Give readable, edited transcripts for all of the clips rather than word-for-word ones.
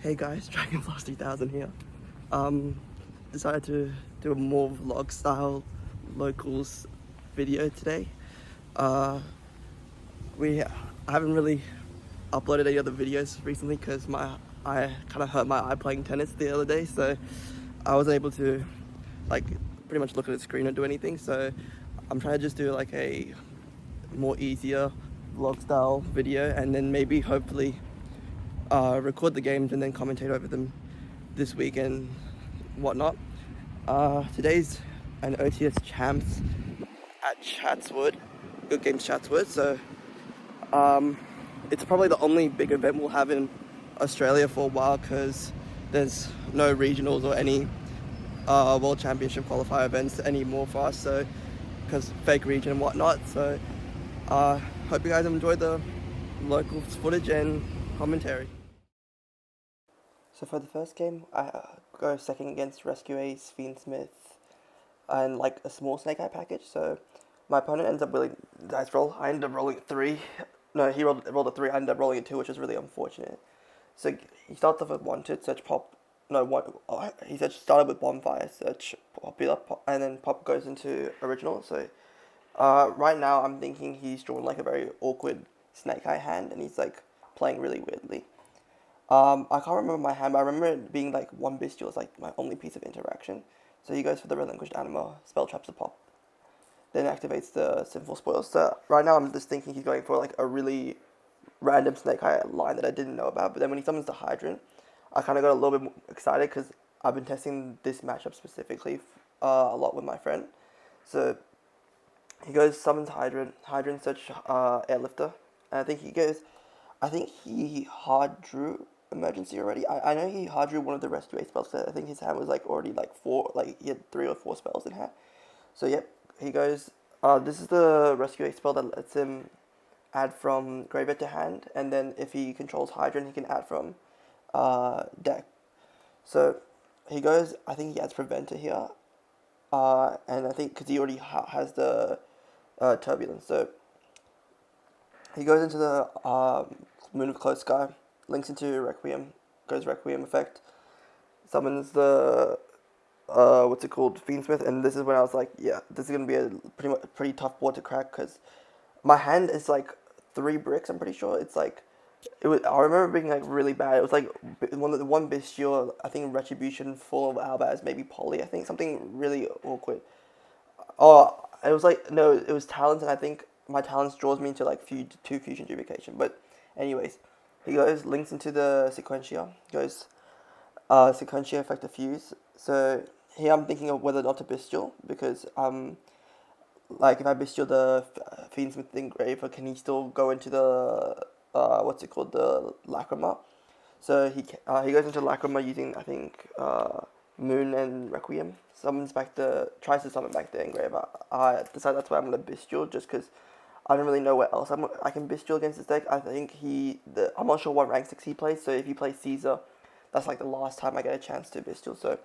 Hey guys, Dragonflash 3000 here. Decided to do a more vlog style locals video today. Uh, I haven't really uploaded any other videos recently because I kind of hurt my eye playing tennis the other day, so I wasn't able to like pretty much look at the screen or do anything. So I'm trying to just do like a more easier vlog style video, and then maybe hopefully record the games and then commentate over them this week and whatnot. Today's an OTS champs at Chatswood, Good Games Chatswood. So um, it's probably the only big event we'll have in Australia for a while because there's no regionals or any World Championship qualifier events anymore for us. So because fake region and whatnot. So hope you guys enjoyed the local footage and commentary. So for the first game, I go second against Rescue Ace, Fiend Smith, and like a small Snake Eye package. So my opponent ends up willing dice roll. I ended up rolling a three. No, he rolled a three. I ended up rolling a two, which was really unfortunate. So he starts off with wanted, search pop. No, one. Oh, he started with bonfire, search popular, pop, and then pop goes into original. So right now I'm thinking he's drawn like a very awkward Snake Eye hand, and he's like playing really weirdly. I can't remember my hand, but I remember it being like one bestial is like my only piece of interaction. So he goes for the relinquished anima, spell traps the pop, then activates the sinful spoils. So right now I'm just thinking he's going for like a really random Snake Eye line that I didn't know about. But then when he summons the Hydrant, I kind of got a little bit more excited because I've been testing this matchup specifically a lot with my friend. So he goes summons Hydrant search Airlifter, and I think he hard drew emergency already. I know he hard drew one of the rescue ace spells. I think his hand was like already like four, like he had 3 or 4 spells in hand. So yep, he goes. This is the rescue ace spell that lets him add from graveyard to hand, and then if he controls Hydrant, he can add from deck. So he goes. I think he adds Preventer here, and I think because he already has the Turbulence, so he goes into the Moon of Close Sky, links into Requiem, goes Requiem effect, summons the what's it called, Fiendsmith, and this is when I was like, yeah, this is gonna be a pretty tough board to crack because my hand is like 3 bricks. I'm pretty sure it's like it was. I remember being like really bad. It was like one bestial. I think Retribution full of Albaz, maybe Poly. I think something really awkward. Oh, it was like no, it was talents, and I think my talents draws me into like two fusion duplication. But, anyways, he goes links into the sequentia. Goes sequentia effect of fuse. So here I'm thinking of whether or not to bestial because like if I bestial the Fiendsmith Engraver, can he still go into the what's it called, the Lacrima? So he goes into Lacrima using I think Moon and Requiem. Tries to summon back the Engraver. I decide that's why I'm gonna bestial just because I don't really know where else I can bestial against this deck. I think I'm not sure what rank 6 he plays. So if he plays Caesar, that's like the last time I get a chance to bestial. So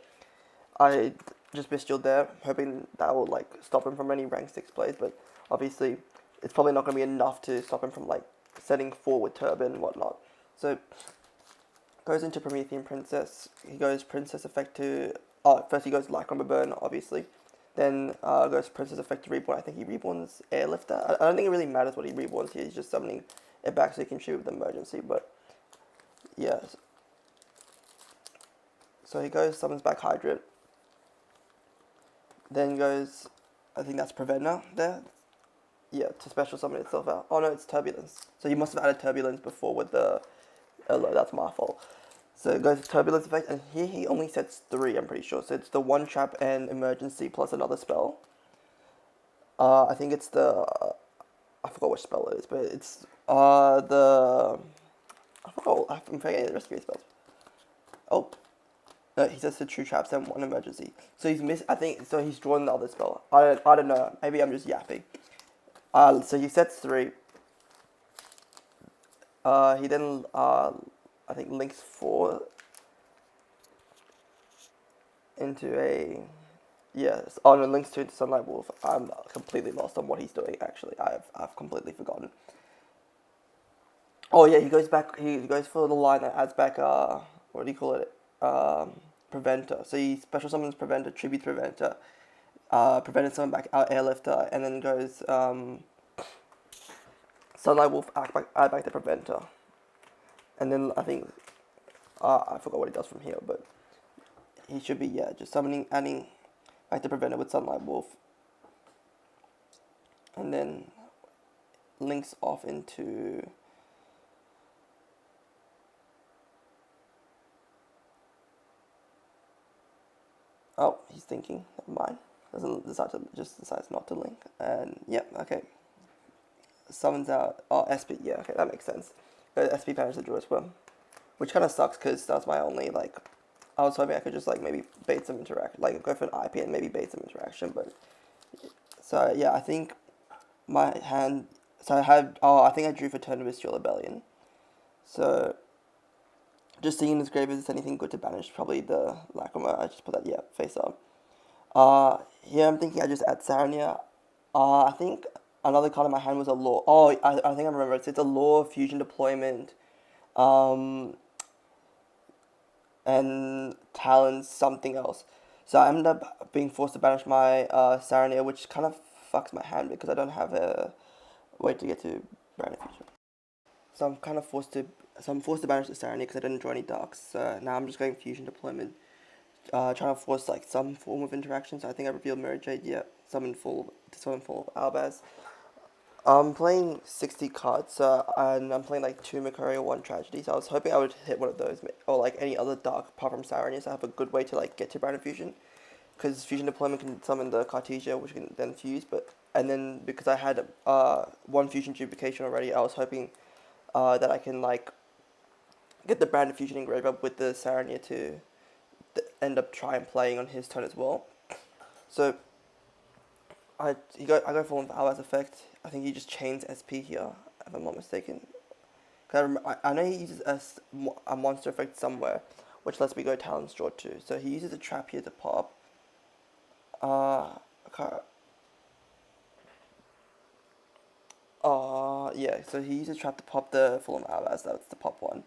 I just bestialed there, hoping that will like stop him from any rank 6 plays. But obviously, it's probably not gonna be enough to stop him from like setting forward Turban and whatnot. So goes into Promethean Princess. He goes Princess effect to. Oh, first he goes Lacrima Burn, obviously. Then goes Princess effect to Reborn. I think he reborns Airlifter. I don't think it really matters what he reborns here. He's just summoning it back so he can shoot with emergency. But yeah. So he goes, summons back Hydrant. Then goes, I think that's Preventer there. Yeah, to special summon itself out. Oh no, it's Turbulence. So he must have added Turbulence before with the. Oh, that's my fault. So it goes Turbulence effect, and here he only sets 3, I'm pretty sure. So it's the 1 trap and emergency plus another spell. I think it's the. I forgot which spell it is, but it's the. I forgot. I'm forgetting the rest of his spells. Oh. No, he says the 2 traps and 1 emergency. So he's missed. I think so. He's drawn the other spell. I don't know. Maybe I'm just yapping. So he sets 3. He then I think links 4 into a. Yes. Oh no, links 2 to Sunlight Wolf. I'm completely lost on what he's doing. Actually, I've completely forgotten. Oh yeah, he goes back. He goes for the line that adds back what do you call it? Preventer. So he special summons Preventer, tribute Preventer, Preventer summon back out Airlifter, and then goes Sunlight Wolf add back the Preventer. And then I think, I forgot what he does from here, but he should be, yeah, just summoning, adding back the Preventer with Sunlight Wolf. And then links off into oh, he's thinking. Never mind. Decides not to link. And yep, okay. Summons out. Oh, SP. Yeah, okay, that makes sense. SP banish the draw as well, which kind of sucks because that's my only like. I was hoping I could just like maybe bait some interaction, like go for an IP and maybe bait some interaction, but so yeah, I think my hand. So I had. Oh, I think I drew for turn with Steel Rebellion. So just seeing his grave, is anything good to banish? Probably the Lacrima. I just put that, yeah, face up. Here I'm thinking I just add Sarnia. I think another card in my hand was a Law. Oh, I think I remember it. So it's a Law Fusion Deployment. And Talon's something else. So I ended up being forced to banish my Sarnia, which kind of fucks my hand because I don't have a way to get to Brand Fusion. So I'm forced to banish the Sarnia because I didn't draw any darks. So now I'm just going Fusion Deployment, trying to force like some form of interaction. So I think I revealed Mirror Jade. Yeah, summon full Albaz. I'm playing 60 cards, and I'm playing like 2 Macaria, 1 Tragedy. So I was hoping I would hit one of those, or like any other dark apart from Sarnia. So I have a good way to like get to Brand Fusion, because Fusion Deployment can summon the Cartesia, which can then fuse. And then because I had 1 Fusion Duplication already, I was hoping that I can like get the Brand Fusion Engraver with the Sarnia to end up trying playing on his turn as well. So I go for Albaz effect. I think he just chains SP here, if I'm not mistaken. I know he uses a monster effect somewhere, which lets me go Talon's Jaw too. So he uses a trap here to pop. Yeah, so he uses a trap to pop the Fulham Albaz. That's the pop one.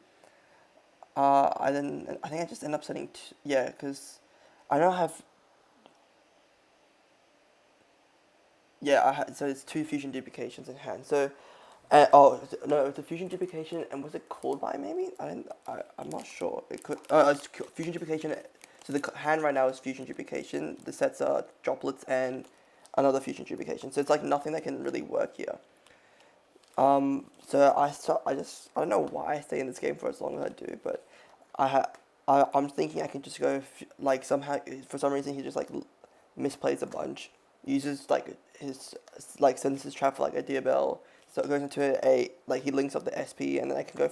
I think I just end up setting yeah, because I know I have. Yeah, so it's 2 fusion duplications in hand. So, oh no, it's a fusion duplication, and was it called by maybe? I'm not sure. It could. It's fusion duplication. So the hand right now is fusion duplication. The sets are droplets and another fusion duplication. So it's like nothing that can really work here. So I don't know why I stay in this game for as long as I do, but I'm thinking I can just go like somehow for some reason he just like misplays a bunch, uses like his like sends his trap for like a Diabell, so it goes into a like he links up the SP, and then I can go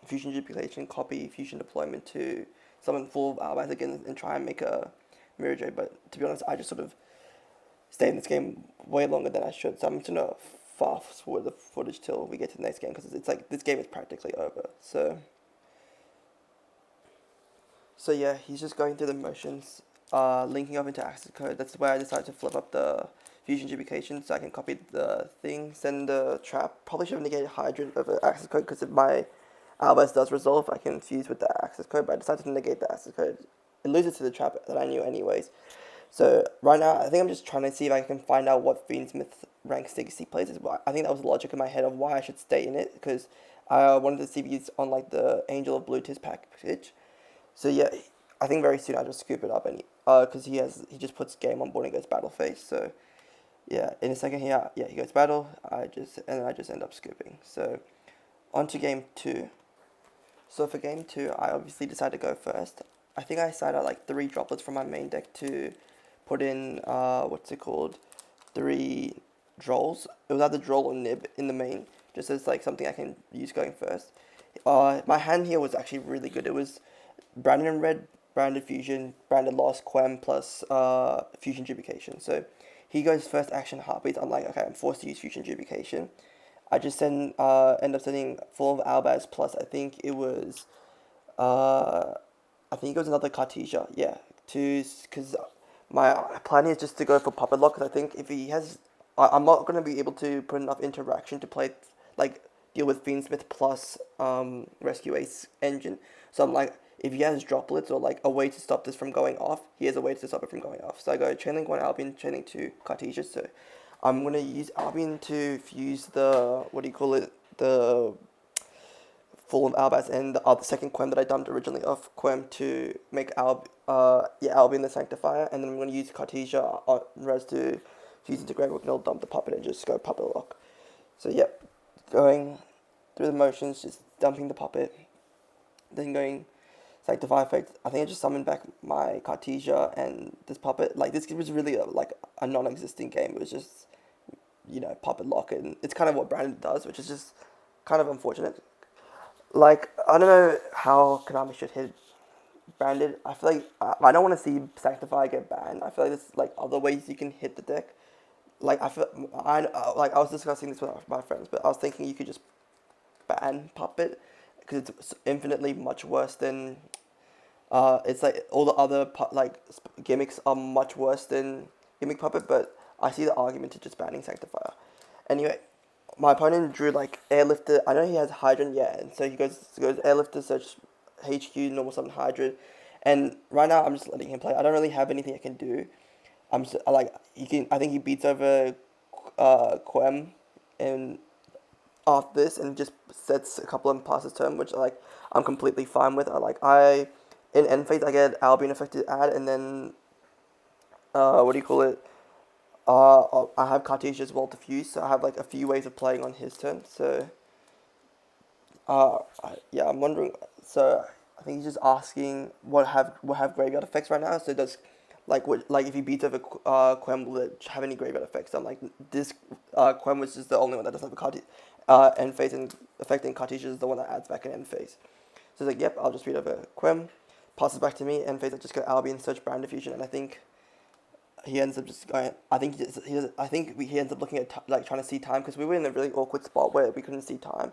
fusion duplication, copy fusion deployment to summon full Albaz again and try and make a Mirror Jade. But to be honest, I just sort of stay in this game way longer than I should, so I'm just gonna fast forward the footage till we get to the next game, because it's like this game is practically over. So yeah, he's just going through the motions, linking up into access code. That's where I decided to flip up the fusion duplication so I can copy the thing, send the trap. Probably should have negated Hydrant over access code, because if my Albaz does resolve, I can fuse with the access code, but I decided to negate the access code. It loses to the trap that I knew anyways. So right now, I think I'm just trying to see if I can find out what Fiendsmith rank 60 plays is. I think that was the logic in my head of why I should stay in it, because I wanted to see if he's on like the Angel of Blue Tis package. So yeah, I think very soon I'll just scoop it up, and because he just puts game on board and goes battle phase. So yeah, in a second here, yeah, he goes battle. I just end up scooping. So on to game 2. So for game 2, I obviously decided to go first. I think I sided out like 3 droplets from my main deck to put in, 3 Drolls. It was either Droll or Nib in the main, just as like something I can use going first. My hand here was actually really good. It was Branded Red, Branded Fusion, Branded Lost, Quem, plus Fusion Duplication. So he goes first action Heartbeats. I'm like, okay, I'm forced to use Fusion Duplication. I just end up sending full of Albaz, plus I think it was another Cartesia, yeah, because my plan is just to go for Puppet Lock, because I think if he has, I'm not going to be able to put enough interaction to play, like, deal with Fiendsmith plus Rescue Ace engine. So I'm like, if he has droplets or like a way to stop this from going off, he has a way to stop it from going off. So I go Chainlink 1 Albion, Chainlink 2 Cartesia. So I'm gonna use Albion to fuse the, what do you call it, the full of Albaz and the other second Quem that I dumped originally off Quem to make Albion the Sanctifier, and then I'm going to use Cartesia on Res to fuse into Greg Wicknell, dump the puppet, and just go puppet lock. So yep, going through the motions, just dumping the puppet, then going Sanctify effect. I think I just summoned back my Cartesia and this puppet. Like this was really a non-existing game. It was just, puppet lock, and it's kind of what Brandon does, which is just kind of unfortunate. Like, I don't know how Konami should hit Branded. I feel like I don't want to see Sanctify get banned. I feel like there's like other ways you can hit the deck. Like I was discussing this with my friends, but I was thinking you could just ban Puppet because it's infinitely much worse than. It's like all the other gimmicks are much worse than Gimmick Puppet, but I see the argument to just banning Sanctifier. Anyway, my opponent drew like Airlifter. I know he has Hydrant, yeah, and so he goes Airlifter, search HQ, normal summon Hydrant, and right now I'm just letting him play. I don't really have anything I can do. I'm just, I think he beats over Quem and after this and just sets a couple of passes turn, which I'm completely fine with. In end phase I get Albion affected add, and then what do you call it? I have Cartesia as well to fuse, so I have like a few ways of playing on his turn. So, I'm wondering. So I think he's just asking what have graveyard effects right now. So does if he beats over Quem, will it have any graveyard effects? I'm like this Quem was just the only one that doesn't have a end phase, and affecting Cartesia is the one that adds back an end phase. So it's like, yep, I'll just read over Quem, passes back to me, end phase I just go Albion, search Brand Diffusion, and I think he ends up just going. I think he ends up looking at trying to see time, because we were in a really awkward spot where we couldn't see time,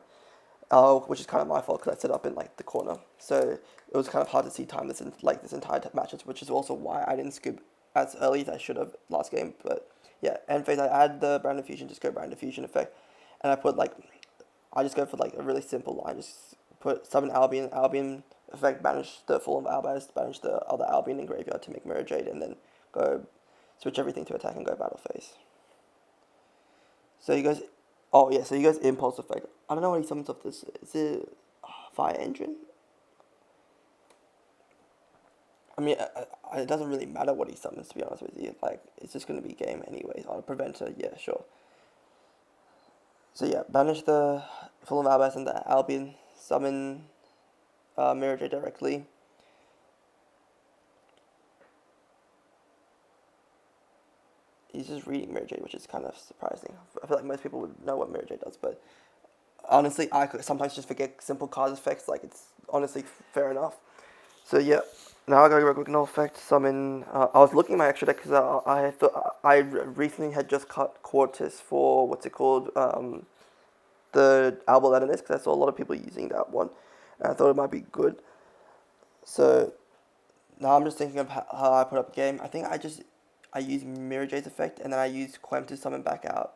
which is kind of my fault because I set up in the corner. So it was kind of hard to see time this entire matches, which is also why I didn't scoop as early as I should have last game. But yeah, end phase I add the Brand Diffusion, just go Brand Diffusion effect, and I just go for a really simple line, just put summon Albion effect, banish the full of Albaz, banish the other Albion in graveyard to make Mirror Jade, and then go switch everything to attack and go battle phase. So he goes, so he goes Impulse effect. I don't know what he summons off this. Is it Fire Engine? I mean, it doesn't really matter what he summons, to be honest with you. It's just going to be game anyways. Preventer, yeah, sure. So yeah, banish the full of Albaz and the Albion, summon Mirror Jade directly. He's just reading Mirror Jade, which is kind of surprising. I feel like most people would know what Mirror Jade does, but honestly, I could sometimes just forget simple card effects. It's honestly fair enough. So yeah, now I got a regular effect. Summon. I was looking at my extra deck because I recently had just cut Cortis for what's it called, the Albal Leninus, because I saw a lot of people using that one, and I thought it might be good. So now I'm just thinking of how I put up a game. I think I use Mirror Jade's effect, and then I use Quem to summon back out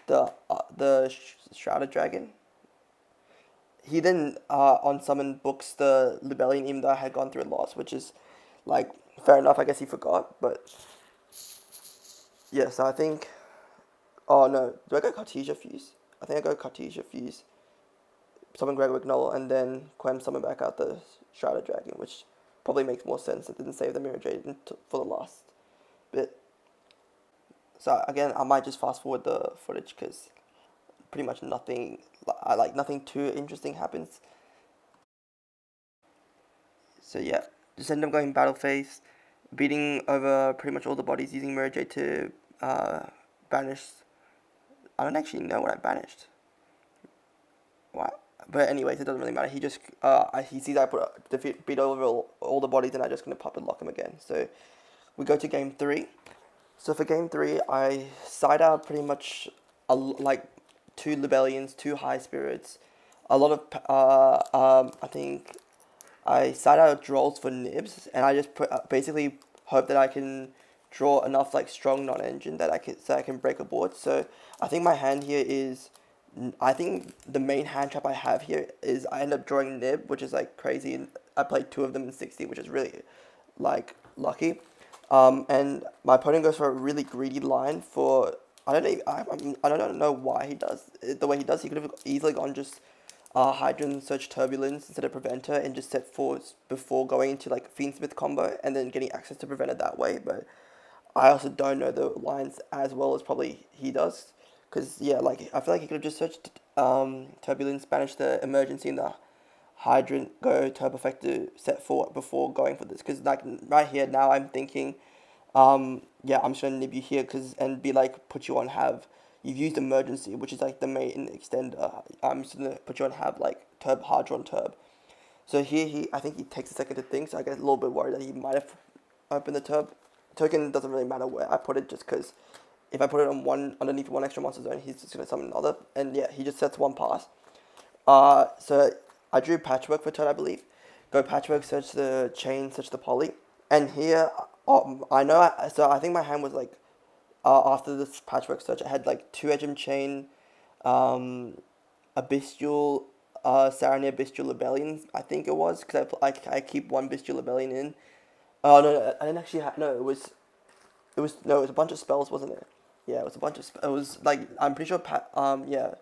the Shrouded Dragon. He then on summon books the Libellion, even though I had gone through a loss, which is fair enough. I guess he forgot, but yeah. So I think, oh no, do I go Cartesia Fuse? I think I go Cartesia Fuse, summon Greg Wignol, and then Quem summon back out the Shrouded Dragon, which probably makes more sense. It didn't save the Mirror Jade for the last bit. So again, I might just fast forward the footage because pretty much nothing too interesting happens. So yeah, just end up going battle phase, beating over pretty much all the bodies using Mirror Jade to banish. I don't actually know what I banished. What? But anyways, it doesn't really matter. He just he sees I beat over all the bodies, and I'm just gonna puppet lock him again. So we go to game 3. So for game 3, I side out pretty much 2 Libellions, 2 High Spirits, a lot of I think I side out draws for Nibs, and I just basically hope that I can draw enough strong non-engine that I can break a board. So I think my hand here is I think the main hand trap I have here is I end up drawing Nib, which is like crazy. And I played two of them in 60, which is really like lucky. And my opponent goes for a really greedy line for I don't know I don't know why he does it the way he does. He could have easily gone just Hydron Search Turbulence instead of Preventer and just set forwards before going into like Fiendsmith combo and then getting access to Preventer that way. But I also don't know the lines as well as probably he does. Because, yeah, like, I feel like he could have just searched Turbulence, banished the Emergency and the Hydrant, go Turbo Effector, set forward before going for this. Because, like, right here now I'm thinking, yeah, I'm just going to nib you here and be like, put you on have. You've used Emergency, which is like the main extender. I'm just going to put you on have, like, Turb, Hydra on Turb. So here I think he takes a second to think, so I get a little bit worried that he might have opened the turb. Token doesn't really matter where I put it, just because if I put it on one underneath one extra monster zone, he's just gonna summon another, and yeah, he just sets one pass. So I drew Patchwork for turn, I believe. Go Patchwork, search the chain, search the poly, and here, I know. So I think my hand was like, after this Patchwork search, I had like two Edgem chain, um, a bestial, Sarania bestial rebellion. I think it was because I keep one bestial rebellion in. Oh no, I didn't actually have no. It was a bunch of spells, wasn't it? Yeah, it was a bunch of it was like I'm pretty sure yeah,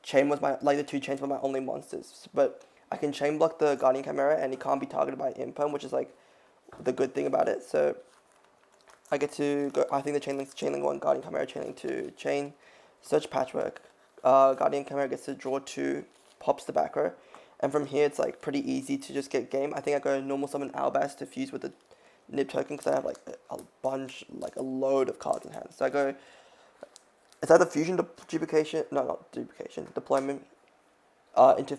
chain was my like the two chains were my only monsters, but I can chain block the Guardian Chimera and he can't be targeted by Imperm, which is like the good thing about it. So I get to go. I think the chain link one, Guardian Chimera, chain link two, chain, search Patchwork. Guardian Chimera gets to draw two, pops the back row, and from here it's like pretty easy to just get game. I think I go normal summon Albaz to fuse with the Nib token because I have like a bunch, like a load of cards in hand. So I go. It's either fusion duplication, no, not duplication, deployment into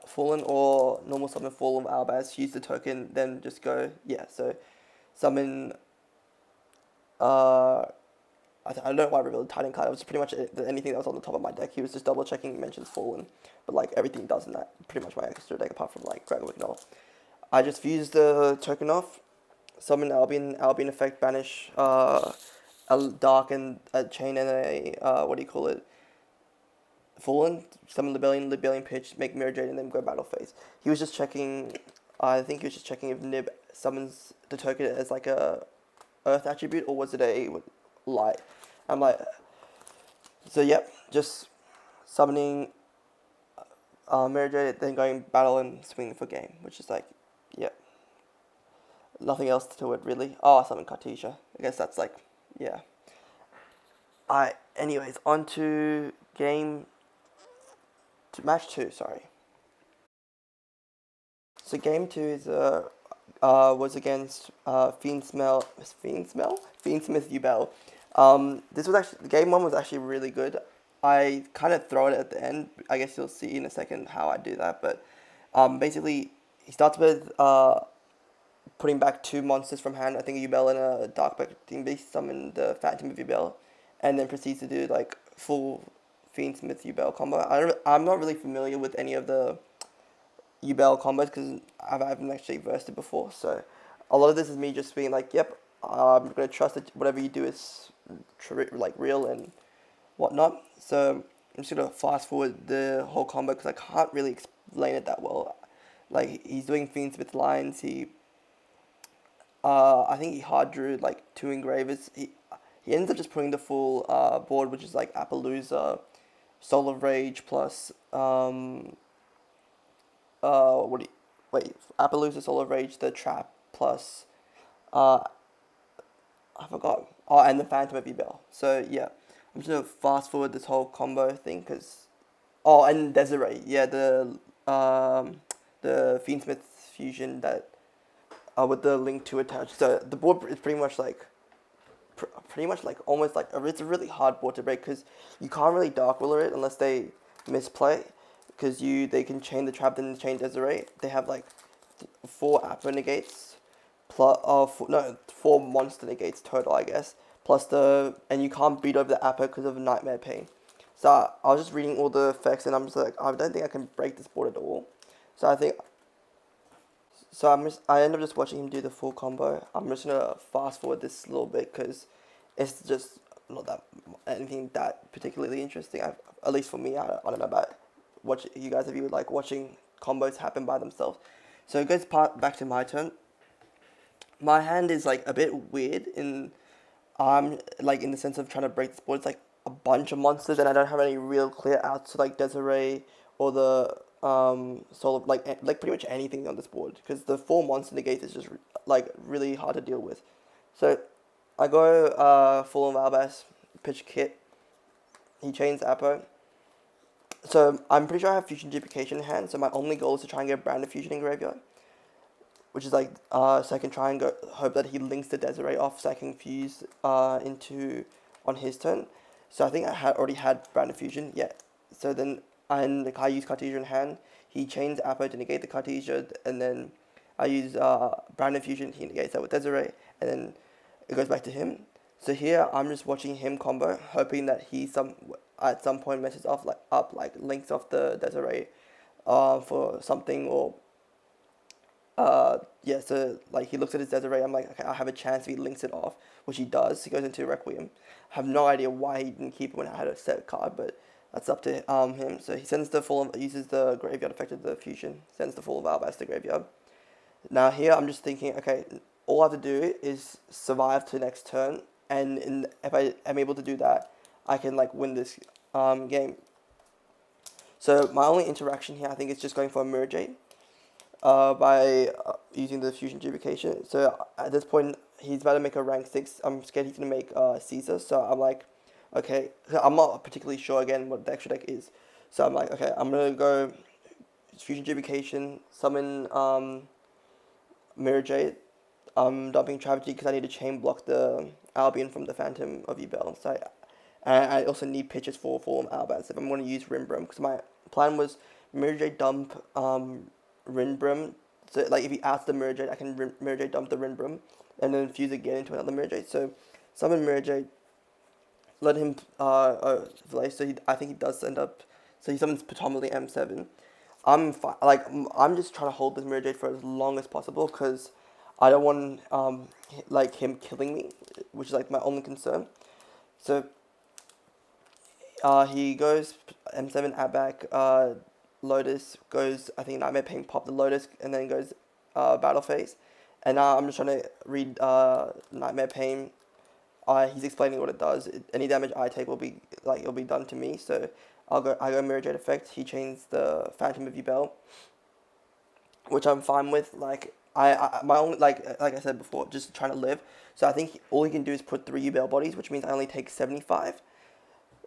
Fallen or normal summon Fallen Albaz, use the token, then just go, yeah, so summon, uh, I don't know why I revealed Titan card. It was pretty much anything that was on the top of my deck. He was just double checking mentions Fallen, but like everything does in that pretty much my extra deck apart from like Dragon Wignall. I just fused the token off, summon Albion effect, banish a dark and a chain and a what do you call it? Fallen, summon Libellion pitch, make Mirror Jade, and then go battle phase. He was just checking. I think he was just checking if Nib summons the token as like a Earth attribute or was it a light. I'm like, so yep, just summoning Mirror Jade, then going battle and swinging for game, which is like, yep, nothing else to it really. Oh, I summoned Cartesia. I guess that's like, yeah. Anyways, on to match two. Sorry. So game two is was against Fiendsmith Ubel. This was actually game one was actually really good. I kind of throw it at the end. I guess you'll see in a second how I do that. But basically, he starts with putting back two monsters from hand. I think a Ubel and a Dark Team Beast summon the Phantom of Ubel, and then proceeds to do like full Fiendsmith Ubel combo. I'm not really familiar with any of the Ubel combos because I haven't actually versed it before. So a lot of this is me just being like, yep, I'm gonna trust that whatever you do is like real and whatnot. So I'm just gonna fast forward the whole combo because I can't really explain it that well. Like he's doing Fiends with lines. I think he hard drew like two engravers. He ends up just putting the full board, which is like Appaloosa, Soul of Rage plus what do you, wait, Appaloosa, Soul of Rage, the Trap plus uh I forgot. Oh, and the Phantom of Bell. So yeah, I'm just gonna fast forward this whole combo thing because and Desiree, yeah, the Fiendsmith fusion that with the link to attach. So the board is pretty much like pretty much like almost like it's a really hard board to break because you can't really Dark Ruler it unless they misplay because they can chain the trap then chain Desiree. They have like four Appa negates plus four monster negates total I guess plus and you can't beat over the Appa because of Nightmare Pain. So I was just reading all the effects and I'm just like I don't think I can break this board at all. So I end up just watching him do the full combo. I'm just gonna fast forward this a little bit because it's just not that anything that particularly interesting. At least for me, I don't know about what you guys, if you like watching combos happen by themselves. So it goes back to my turn. My hand is like a bit weird in like in the sense of trying to break this board. It's like a bunch of monsters, and I don't have any real clear outs to like Desiree or the sort of like pretty much anything on this board, because the four monster negates is just like really hard to deal with. So I go full of Albas, pitch Kit, he chains Apo. So I'm pretty sure I have Fusion Duplication in hand, so my only goal is to try and get Brand of Fusion in graveyard, which is like so I can try and go hope that he links the Desiree off so I can fuse into on his turn. So I think I had already had Brand of Fusion, yeah. So then I use Cartesia in hand. He chains Apo to negate the Cartesia, and then I use Brand of Fusion. He negates that with Desiree, and then it goes back to him. So here I'm just watching him combo, hoping that he at some point messes off like links off the Desiree, for something, or yeah, so like he looks at his Desiree, I'm like, okay, I have a chance if he links it off, which he does. He goes into Requiem. I have no idea why he didn't keep it when I had a set card, but that's up to him. So he sends uses the graveyard effect of the fusion, sends the Fall of Albas to graveyard. Now here I'm just thinking, okay, all I have to do is survive to next turn, and if I am able to do that, I can like win this game. So my only interaction here, I think, is just going for a Mirror Jade by using the Fusion Duplication. So at this point, he's about to make a rank 6. I'm scared he's going to make Caesar, so I'm like, okay, I'm not particularly sure again what the extra deck is. So I'm like, okay, I'm going to go Fusion Duplication, summon Mirror Jade. I'm dumping Travesty because I need to chain block the Albion from the Phantom of Yubel. So I also need pitches for Albas if I'm going to use Rimbrum, because my plan was Mirror Jade dump Rinbrum. So like if he adds the Mirror Jade, I can Mirror Jade dump the Rinbrum and then fuse again into another Mirror Jade. So summon Mirror Jade, let him play. So I think he does end up. So he summons predominantly M7. I'm just trying to hold this Mirror Jade for as long as possible, because I don't want like him killing me, which is like my only concern. So he goes M7 at back. Lotus goes, I think Nightmare Pain pop the Lotus, and then goes Battle Phase. And now I'm just trying to read Nightmare Pain. He's explaining what it does. Any damage I take it'll be done to me. So I go Mirror Jade effect. He chains the Phantom of Yubel, which I'm fine with. Like my only like I said before, just trying to live. So I think all he can do is put 3 Yubel bodies, which means I only take 75.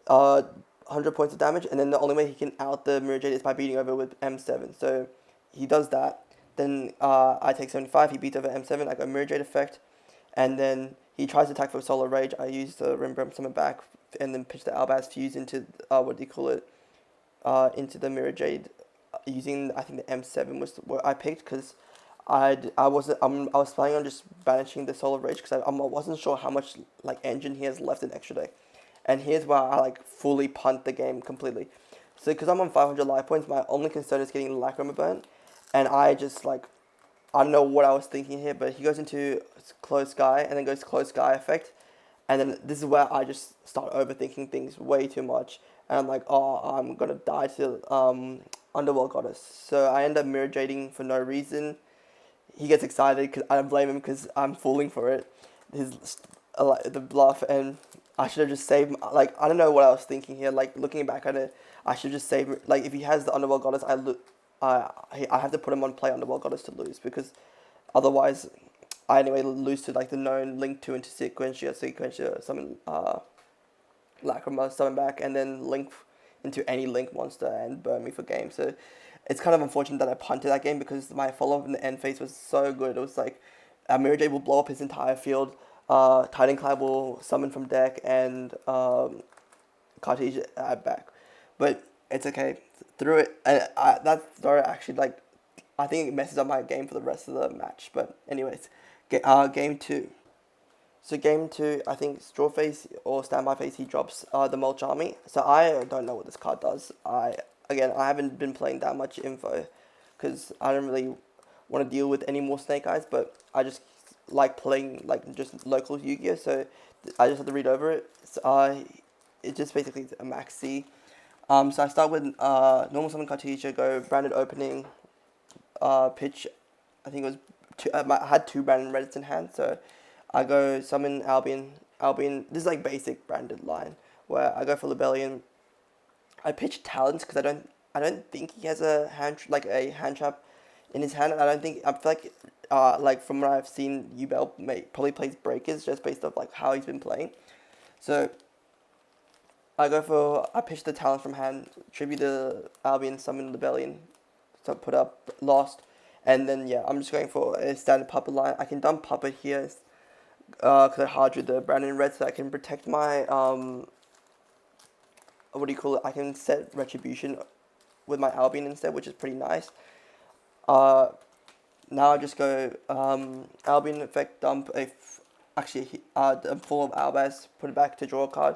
100 points of damage, and then the only way he can out the Mirror Jade is by beating over with M7. So he does that. Then I take 75. He beats over M7. I go Mirror Jade effect, and then he tries to attack for Solar Rage. I use the Rimbrum summon back, and then pitch the Albaz fuse into what do you call it? Into the Mirror Jade, using I think the M7 was what I picked, because I was planning on just banishing the Solar Rage, because I wasn't sure how much like engine he has left in extra deck. And here's where I like fully punt the game completely. So because I'm on 500 life points, my only concern is getting Lacrima Burn. And I just like, I don't know what I was thinking here, but he goes into Closed Sky and then goes Closed Sky effect. And then this is where I just start overthinking things way too much. And I'm like, oh, I'm going to die to Underworld Goddess. So I end up Mirror Jading for no reason. He gets excited because I don't blame him, because I'm falling for it. The bluff, and I should have just saved. Like, I don't know what I was thinking here. Like, looking back at it, I should just save. Like, if he has the Underworld Goddess, I have to put him on play Underworld Goddess to lose, because otherwise, I anyway lose to like the known Link 2 into Sequentia, summon Lacrima, summon back, and then Link into any Link monster and burn me for game. So it's kind of unfortunate that I punted that game, because my follow up in the end phase was so good. It was like Mirror Jade will blow up his entire field. Titan will summon from deck, and Cartesia add back. But it's okay. Through it, and that story actually, like, I think it messes up my game for the rest of the match. But anyways, game 2. So game 2, I think Straw Face or Standby Face, he drops the Mulch Army. So I don't know what this card does. I haven't been playing that much info, because I don't really want to deal with any more Snake Eyes, but I just like playing like just local Yu-Gi-Oh, so I just have to read over it. So, it's just basically a max C. So I start with normal summon Cartesia, go branded opening, pitch. I think it was two. I had two branded Reddits in hand, so I go summon Albion. Albion. This is like basic branded line where I go for Libellion. I pitch Talons because I don't think he has a like a hand trap in his hand. I don't think I feel like from what I've seen, Ubel probably plays Breakers just based off like how he's been playing. So I pitch the Talon from hand, tribute the Albion, summon Libellion, so put up lost, and then yeah, I'm just going for a standard puppet line. I can dump puppet here, because I hard drew the Brandon red, so I can protect my what do you call it? I can set retribution with my Albion instead, which is pretty nice. Uh, Now I just go Albion effect dump dump full of Albaz, put it back to draw a card,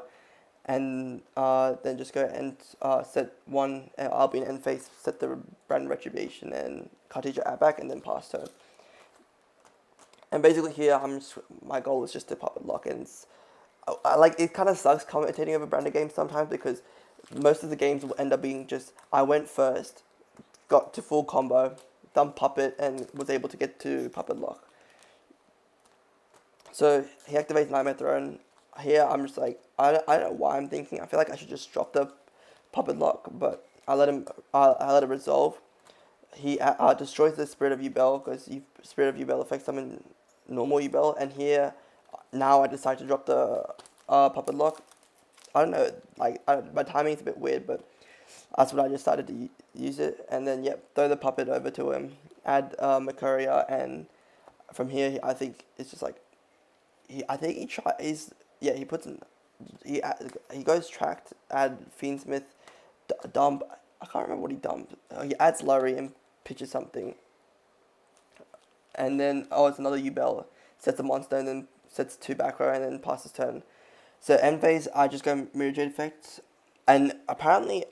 and then just go and set one Albion end phase, set the Brandon Retribution and Cartesia add back, and then pass turn. And basically here, my goal is just to puppet lock, and I like it. Kind of sucks commentating over Brandon games sometimes because most of the games will end up being just I went first, got to full combo, dump puppet, and was able to get to puppet lock. So he activates Nightmare Throne. Here I'm just like I don't know why I'm thinking. I feel like I should just drop the puppet lock, but I let it resolve. He destroys the Spirit of Ubel because Spirit of Ubel affects summon normal Ubel, and here now I decide to drop the puppet lock. I don't know, like my timing's a bit weird, but that's when I just started to use it, and then yep, throw the puppet over to him, add Makuria, and from here I think it's just like I think he tries. Yeah, he puts in. He goes tracked. Add Fiendsmith, dump. I can't remember what he dumped. He adds Lurry and pitches something. And then it's another Ubel. Sets a monster and then sets two back row and then passes turn. So end phase, I just go Mirror Jade effects, and apparently,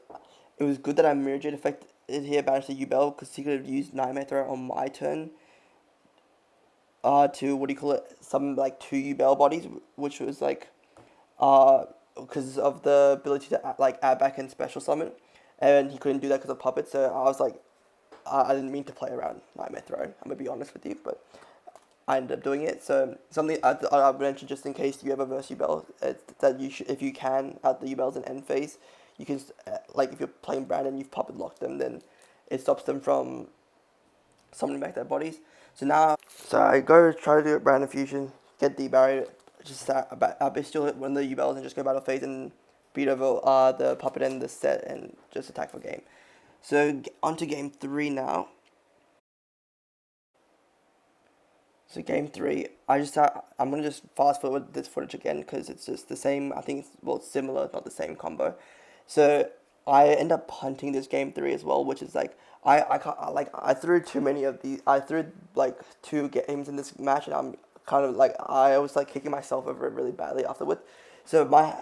it was good that I Mirror Jade effect it here banished the Ubel because he could have used Nightmare Throw on my turn. To what do you call it? Some like two Ubel bodies, which was like because of the ability to add back and special summon, and he couldn't do that because of puppet. So I was like, I didn't mean to play around Nightmare Throne. I'm gonna be honest with you, but I ended up doing it. So something I mentioned just in case you ever verse Ubel, that you should, if you can, at the Ubels in end phase, you can like if you're playing Brandon, you've puppet locked them, then it stops them from summoning back their bodies. So I go try to do it Brandon Fusion, get debarrier, just bestial hit one of the Ubels and just go battle phase and beat over the puppet and the set and just attack for game. So on to game 3 now. So game 3, I'm gonna just fast forward this footage again because it's just the same. I think it's similar, not the same combo. So I end up punting this game 3 as well, which is like I can't I threw too many of these. I threw like 2 games in this match, and I'm kind of like I was like kicking myself over it really badly afterwards. So my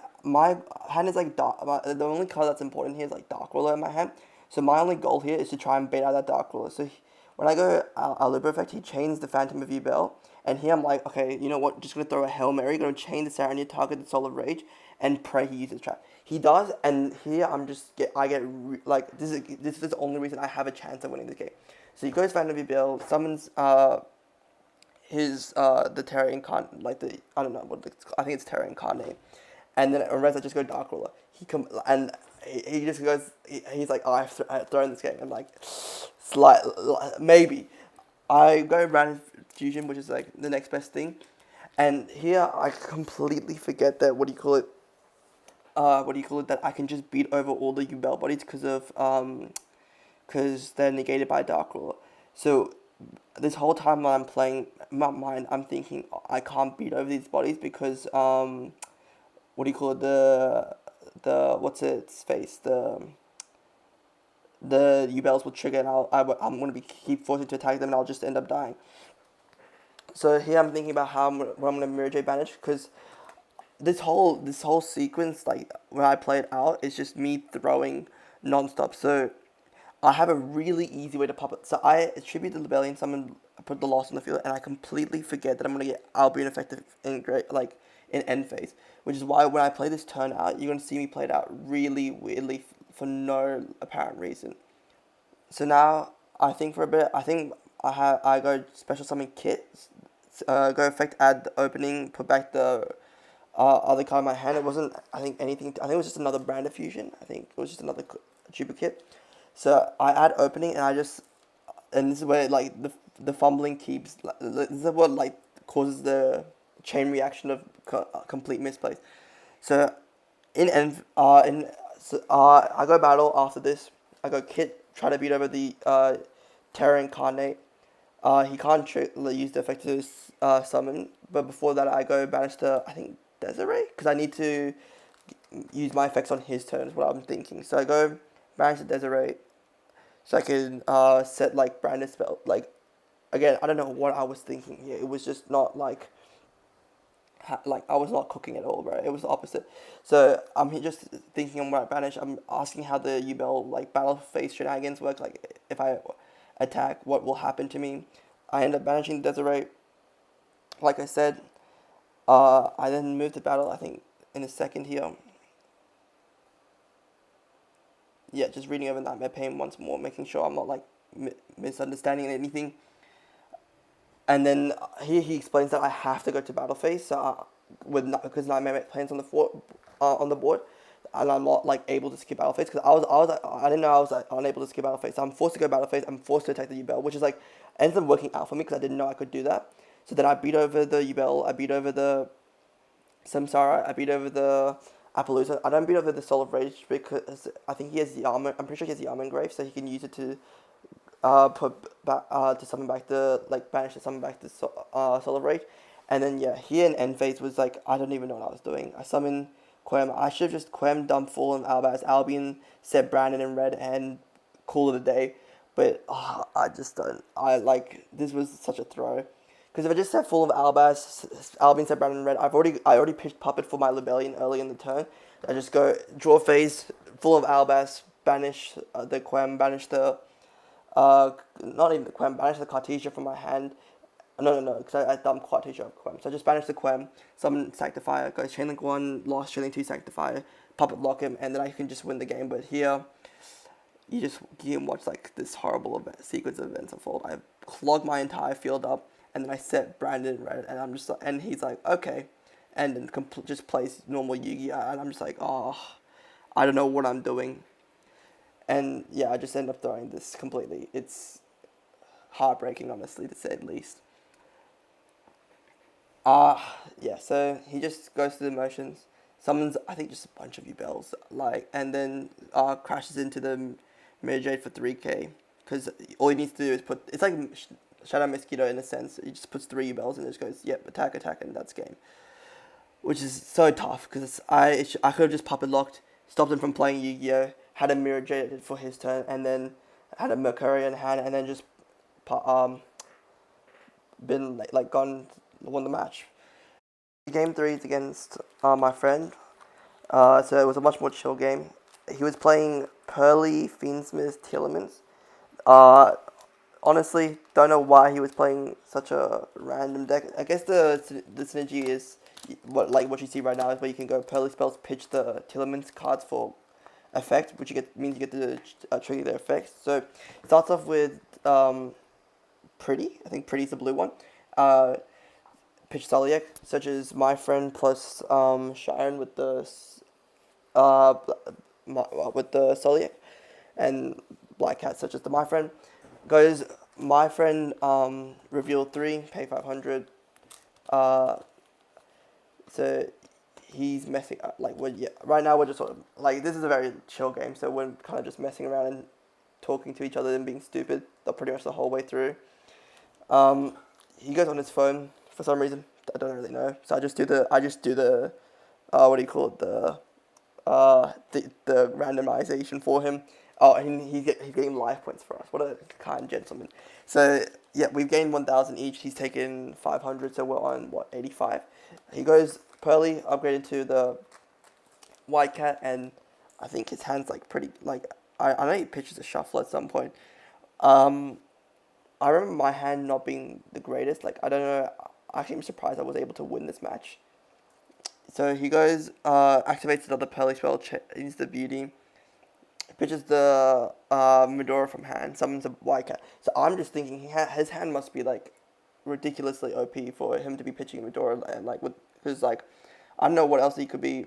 hand is like dark. The only card that's important here is like Dark Ruler in my hand. So my only goal here is to try and bait out that Dark Ruler. So when I go Libra effect, he chains the Phantom of Ubel, and here I'm like, okay, you know what? Just gonna throw a Hail Mary, gonna chain the Sarania, target the Soul of Rage, and pray he uses trap. He does, and here like this is the only reason I have a chance of winning this game. So he goes Phantom of Ubel, summons his the Terra Incarnate, like the I don't know I think it's Terra Incarnate, and then on res I just go Dark Ruler. He just goes. He's like, oh, I've thrown this game. I'm like, maybe. I go Random Fusion, which is like the next best thing, and here I completely forget that that I can just beat over all the Ubel bodies because they're negated by Dark Ruler. So this whole time while I'm playing, in my mind, I'm thinking I can't beat over these bodies because the what's its face the Ubels will trigger and I'm gonna be keep forcing to attack them and I'll just end up dying. So here I'm thinking about what I'm gonna Mirror J banish because this whole sequence like when I play it out is just me throwing non-stop. So I have a really easy way to pop it. So I attribute the Rebellion summon put the loss on the field, and I completely forget that I'm gonna get Albion effective in in end phase, which is why when I play this turn out, you're gonna see me play it out really weirdly for no apparent reason. So now I think for a bit, I go special summon kit, go effect add the opening, put back the other card in my hand. It wasn't I think anything. I think it was just another brand of fusion. I think it was just another duplicate. So I add opening and I just and this is where like the fumbling keeps this is what like causes the chain reaction of complete misplays. So in I go battle after this. I go kit try to beat over the Terra Incarnate. He can't use the effective summon, but before that I go banish the I think Desiree because I need to use my effects on his turn. Is what I'm thinking. So I go banish the Desiree so I can set like branded spell. Like again, I don't know what I was thinking here. It was just not like like I was not cooking at all, bro. It was the opposite. So I'm just thinking I'm right banish. I'm asking how the Ubel like battle phase shenanigans work. Like if I attack, what will happen to me? I end up banishing Desiree. Like I said, I then move to battle. I think in a second here. Yeah, just reading over Nightmare Pain once more, making sure I'm not like misunderstanding anything. And then he explains that I have to go to battle phase, so because Nightmare Pain's on on the board, and I'm not like able to skip battle phase because I didn't know I was like, unable to skip battle phase. So I'm forced to go battle phase. I'm forced to attack the Ubel, which is like ends up working out for me because I didn't know I could do that. So then I beat over the Ubel. I beat over the Samsara. I beat over the Appaloosa. I don't beat over the Soul of Rage because I think he has the armor. I'm pretty sure he has the armor engrave, so he can use it to put back to summon back the like banish to summon back the Soul of Rage. And then yeah, here in end phase was like I don't even know what I was doing. I summoned Quem. I should have just Quem, dumped Full and Albaz, Albion, set Brandon in red and call it a day. But I just don't. I like this was such a throw. Because if I just set Full of Albaz, Albion set Brandon in red, I already pitched Puppet for my Libellion early in the turn. I just go draw phase, Full of Albaz, banish the Quem, banish the not even the Quem, banish the Cartesia from my hand. No, because I dumped Cartesia of Quem. So I just banish the Quem, summon Sanctifier, go Chainlink 1, lost Chainlink 2 Sanctifier, Puppet block him, and then I can just win the game. But here, you can watch like this horrible sequence of events unfold. I clog my entire field up, and then I set Brandon red, and I'm just like, and he's like, okay, and then just plays normal Yugi, and I'm just like, oh, I don't know what I'm doing. And yeah, I just end up throwing this completely. It's heartbreaking, honestly, to say the least. Yeah, so he just goes through the motions, summons, I think, just a bunch of U-Bells, like, and then crashes into the Mirror for 3k, because all he needs to do is it's like Shadow Mosquito in a sense, he just puts 3 U-Bells and just goes, yep, attack, and that's game. Which is so tough, because I could have just puppet locked, stopped him from playing Yu-Gi-Oh!, had a Mirror Jade for his turn, and then had a Mercurian hand, and then just been like gone won the match. Game 3 is against my friend, so it was a much more chill game. He was playing Pearly, Fiendsmith, Tillemans. Uh, Honestly, don't know why he was playing such a random deck. I guess the synergy is what you see right now is where you can go Pearly spells, pitch the Tillemans cards for effect, which means you get to trigger their effects. So it starts off with Pretty. I think Pretty's the blue one. Pitch Soliak, such as my friend plus Sharon with the uh with the Soliak, and Black Cat such as the my friend goes my friend reveal 3 pay 500 so he's messing like yeah, right now we're just sort of like this is a very chill game, so we're kind of just messing around and talking to each other and being stupid pretty much the whole way through. He goes on his phone for some reason. I don't really know. So I just do the what do you call it, the randomization for him. Oh, and he's getting life points for us. What a kind gentleman. So yeah, we've gained 1,000 each. He's taken 500, so we're on 85. He goes Pearly, upgraded to the White Cat, and I think his hand's like pretty like I know he pitches a shuffle at some point. Um, I remember my hand not being the greatest. Like, I don't know. Actually, I'm surprised I was able to win this match. So he goes, activates another Pearly spell, he's the beauty, pitches the Medora from hand, summons a white cat. So I'm just thinking his hand must be like ridiculously OP for him to be pitching Medora and like with because like I don't know what else he could be.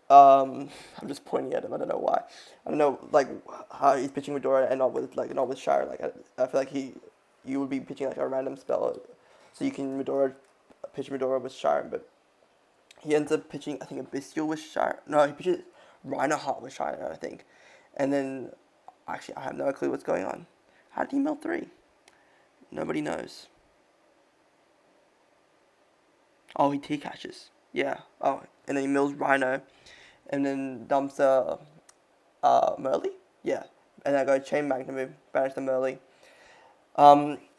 I'm just pointing at him. I don't know why. I don't know like how he's pitching Medora and not with Shire. Like I feel like you would be pitching like a random spell, so you can pitch Medora with Shire, but he ends up pitching, I think, a Bestial with Shire. No, he pitches Rhino Heart with Shire, I think. And then, actually, I have no clue what's going on. How did he mill 3? Nobody knows. Oh, he T-catches. Yeah. Oh, and then he mills Rhino. And then dumps Merly? Yeah. And I go Chain Magnum, banish the Merly.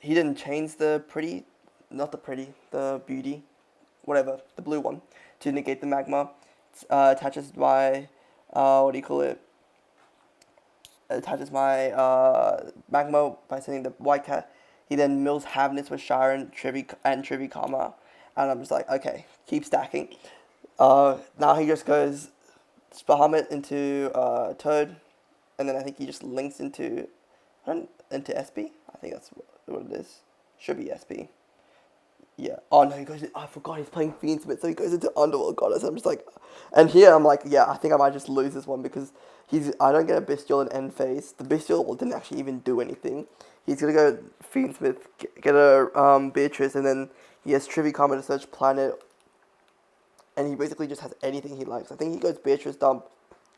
He didn't change the pretty, not the pretty, the beauty, whatever, the blue one, to negate the magma. Attaches my, what do you call it? Attaches my magma by sending the white cat. He then mills Havness with Sharon, Trivi Karma. And I'm just like, okay, keep stacking. Now he just goes Bahamut into Toad, and then I think he just links into SB. I think that's what it is. Should be SB. Yeah. Oh no, he goes. I forgot he's playing Fiendsmith, so he goes into Underworld Goddess. I'm just like, and here I'm like, yeah, I think I might just lose this one because I don't get a Bestial in end phase. The Bestial didn't actually even do anything. He's gonna go Fiendsmith, get a Beatrice, and then he has Trivi Karma to search planet, and he basically just has anything he likes. I think he goes Beatrice dump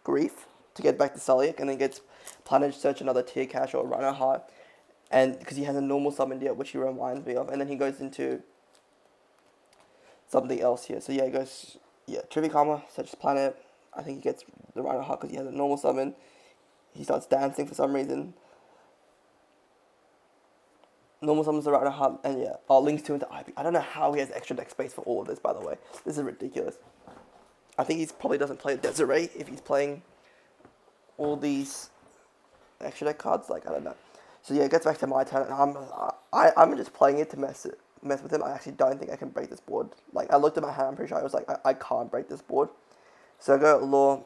Grief to get back to Sulliak, and then gets planet search another Tier Cash or Runner Heart, and because he has a normal summon deal, which he reminds me of, and then he goes into something else here. So yeah, he goes, Trivi Karma, searches planet. I think he gets the Rhino Heart because he has a normal summon. He starts dancing for some reason. Normal summons the Rhino Heart, and yeah, links 2 into IP. I don't know how he has extra deck space for all of this, by the way. This is ridiculous. I think he probably doesn't play Desiree if he's playing all these extra deck cards. Like, I don't know. So yeah, it gets back to my turn, and I'm just playing it to mess with him. I actually don't think I can break this board. Like, I looked at my hand, I'm pretty sure I was like, I can't break this board. So I go Law,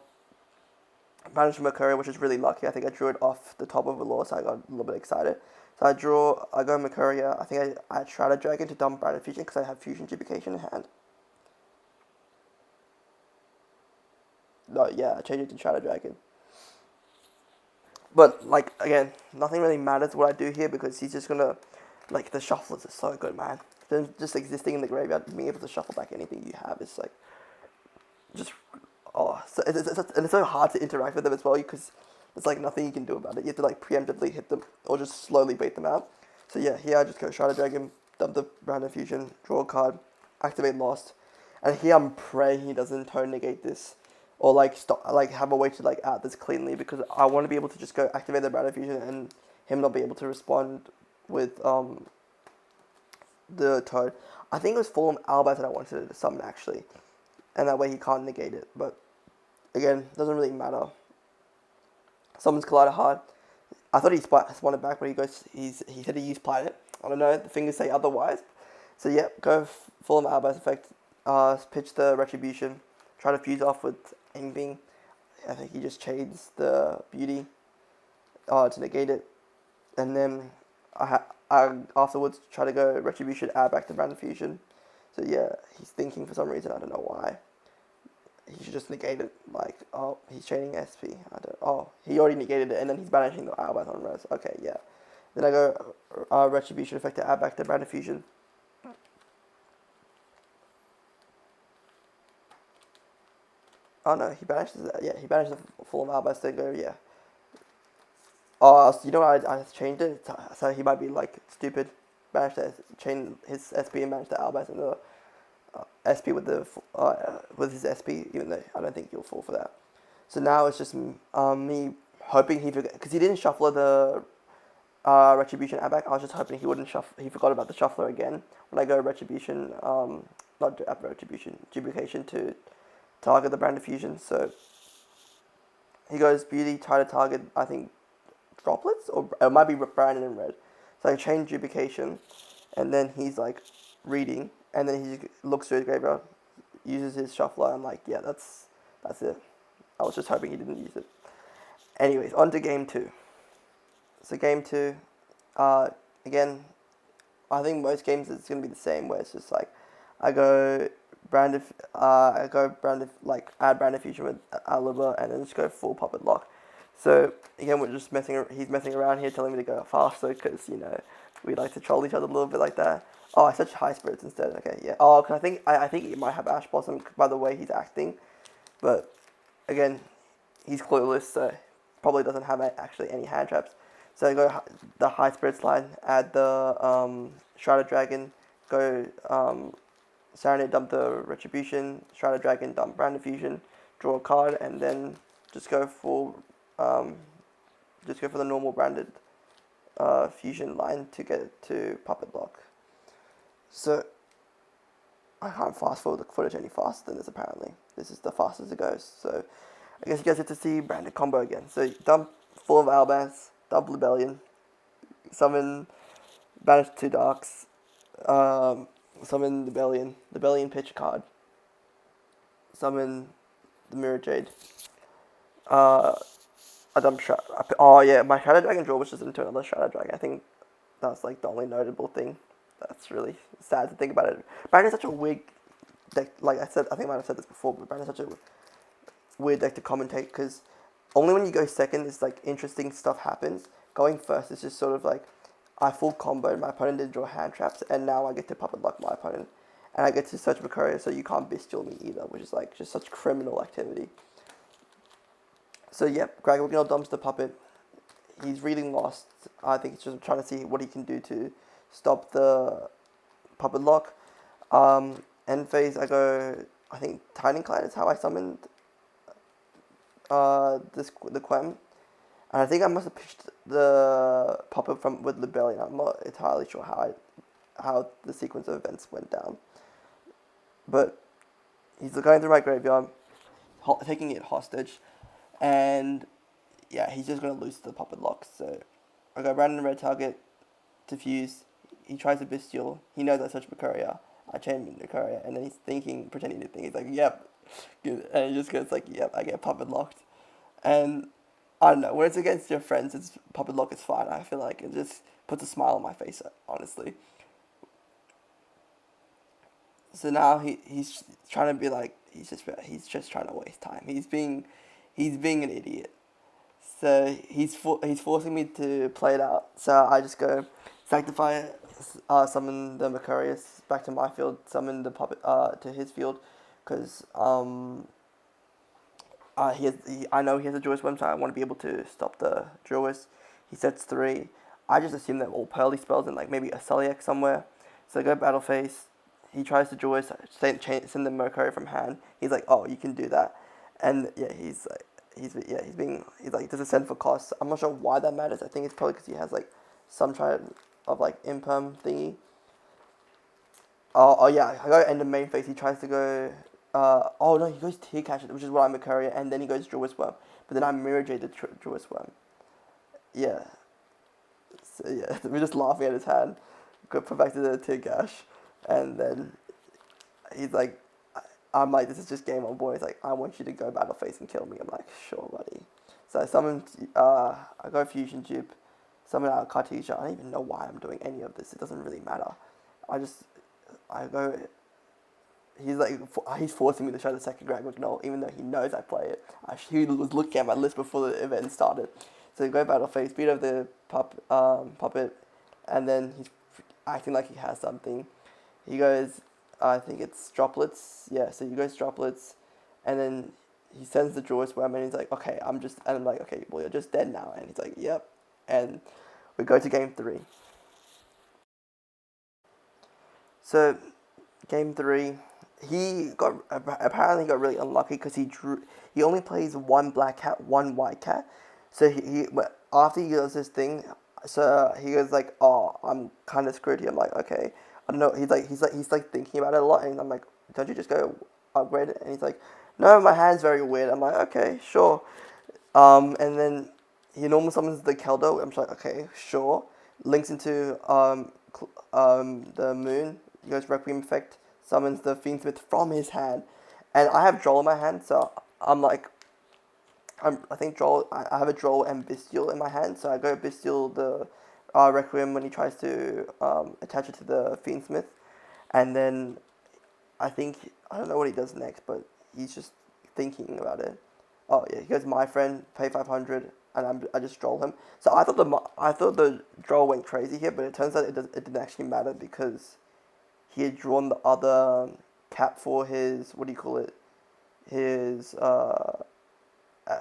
banish Mercury, which is really lucky. I think I drew it off the top of a Law, so I got a little bit excited. So I go Mercuria. I think I try to drag into dump Branded Fusion because I have Fusion Duplication in hand. No, yeah, I changed it to Shadow Dragon. But, like, again, nothing really matters what I do here because he's just gonna, like, the shufflers are so good, man. Just existing in the graveyard, being able to shuffle back anything you have is, like, just, and it's so hard to interact with them as well because there's, like, nothing you can do about it. You have to, like, preemptively hit them or just slowly bait them out. So, yeah, here I just go Shadow Dragon, dump the Random Fusion, draw a card, activate Lost. And here I'm praying he doesn't tone negate this. Or like have a way to like out this cleanly because I want to be able to just go activate the Branded Fusion and him not be able to respond with the Toad. I think it was Fulham Albert that I wanted to summon actually, and that way he can't negate it. But again, doesn't really matter. Summons Collider hard. I thought he spawned it back, but he said he used Planet. I don't know. The fingers say otherwise. So yeah, go Fulham Albert effect. Pitch the Retribution. Try to fuse off with anything. I think he just chains the Beauty to negate it. And then I afterwards try to go Retribution, add back to Branded Fusion. So yeah, he's thinking for some reason, I don't know why. He should just negate it, like, oh, he's chaining SP. He already negated it, and then he's banishing the Albert on res. Okay, yeah. Then I go Retribution effect to add back to Branded Fusion. Oh no, he banishes that. Yeah, he banishes the full Albert to go, yeah. Oh, so you know what? I changed it, so he might be like stupid. Banish the chain his SP and banish the Albert and the SP with his SP, even though I don't think he'll fall for that. So now it's just me hoping because he didn't shuffle the Retribution add back. I was just hoping he wouldn't shuffle. He forgot about the shuffler again when I go Retribution, not Retribution, Duplication to target the Branded Fusion. So he goes Beauty, try to target, I think, Droplets, or it might be Branded in red. So So I chain duplication, and then he's like reading, and then he looks through his graveyard, uses his shuffler. I'm like, yeah, that's it. I was just hoping he didn't use it. Anyways, on to game two. So game two, uh, again, I think most games it's gonna be the same, where it's just like, I go like add brand fusion with Aliber, and then just go full puppet lock. So again, we're just he's messing around here, telling me to go faster because we like to troll each other a little bit like that. Oh, I said high spirits instead. Okay, yeah. Oh, cause I think he might have Ash Blossom by the way he's acting, but again, he's clueless, so probably doesn't have actually any hand traps. So I go the high spirits line, add the Shrouded Dragon, go Serenade, dump the Retribution, Shrouded Dragon, dump Brand Fusion, draw a card, and then just go for the normal branded fusion line to get it to puppet lock. So I can't fast forward the footage any faster than this apparently. This is the fastest it goes. So I guess you guys get to see branded combo again. So dump full of Albans, dump Rebellion, summon banish 2 darks, summon Rebellion pitch card, summon the Mirror Jade. I dump oh yeah, my Shadow Dragon draw was just into another Shadow Dragon. I think that's like the only notable thing. That's really sad to think about it. Brandon's such a weird deck. Like I said, I think I might have said this before, but Brandon's such a weird deck to commentate because only when you go second is like interesting stuff happens. Going first is just sort of like I full combo. My opponent didn't draw hand traps, and now I get to puppet lock my opponent, and I get to search for courier, so you can't bestial me either, which is like just such criminal activity. So yep, Greg Wignall dumps the puppet. He's really lost. I think he's just trying to see what he can do to stop the puppet lock. End phase, I go. I think Tiny Clan is how I summoned the Quem, and I think I must have pitched the puppet from with Rebellion. I'm not entirely sure how the sequence of events went down, but he's going through my graveyard, taking it hostage, and yeah, he's just gonna lose the puppet lock. So I go random red target, diffuse. He tries to bestial. He knows I search for courier. I chain him into courier, and then he's pretending to think. He's like, "Yep," and he just goes like, "Yep." I get puppet locked, and I don't know. When it's against your friends, it's puppet lock is fine. I feel like it just puts a smile on my face. Honestly. So now he's trying to be like he's just trying to waste time. He's being an idiot. So he's forcing me to play it out. So I just go sanctify, summon the Macarius back to my field, summon the puppet to his field, because I know he has a Joyous Worm, so I want to be able to stop the Joyous. He sets 3. I just assume they're all pearly spells and like maybe a Celiac somewhere. So I go battle phase. He tries to Joyous, send the Mercury from hand. He's like, oh, you can do that, and yeah, he's like. He's like, does it send for costs? I'm not sure why that matters. I think it's probably because he has like some try of like imperm thingy. Oh yeah, I go end of main phase. He tries to go. Oh no, he goes Tear Cash, which is what I'm a courier, and then he goes Joyous Worm. But then I Mirror Jade the Joyous Worm. Yeah. So yeah, we're just laughing at his hand. Go put back to the Tear Cash, and then he's like, I'm like, this is just game on, boy. He's like, I want you to go battle phase and kill me. I'm like, sure, buddy. So I summoned, I go Fusion Dupe, summon out Cartesia. I don't even know why I'm doing any of this. It doesn't really matter. I go, he's forcing me to show the second Greg McNull, even though he knows I play it. He was looking at my list before the event started. So I go battle phase, beat up the puppet, and then he's acting like he has something. He goes, I think it's droplets. Yeah, so he goes droplets, and then he sends the Joyous Worm, and he's like, okay, and I'm like, okay, well, you're just dead now. And he's like, yep. And we go to game 3. So, game 3, apparently got really unlucky because he only plays 1 black cat, 1 white cat. So after he does this thing, so he goes like, oh, I'm kind of screwed here. I'm like, okay. I don't know. He's like thinking about it a lot, and I'm like, don't you just go upgrade it? And he's like, no, my hand's very weird. I'm like, okay, sure. And then he normally summons the Keldo. I'm just like, okay, sure. links into the moon. He goes Requiem effect, summons the Fiendsmith from his hand, and I have Droll in my hand, so I'm like, I think Droll. I have a Droll and Bestial in my hand, so I go Bestial the Requiem when he tries to attach it to the Fiendsmith, and then I don't know what he does next, but he's just thinking about it. Oh yeah, he goes my friend, pay 500, and I just Droll him. So I thought the Droll went crazy here, but it turns out it didn't actually matter because he had drawn the other cap for his, what do you call it, his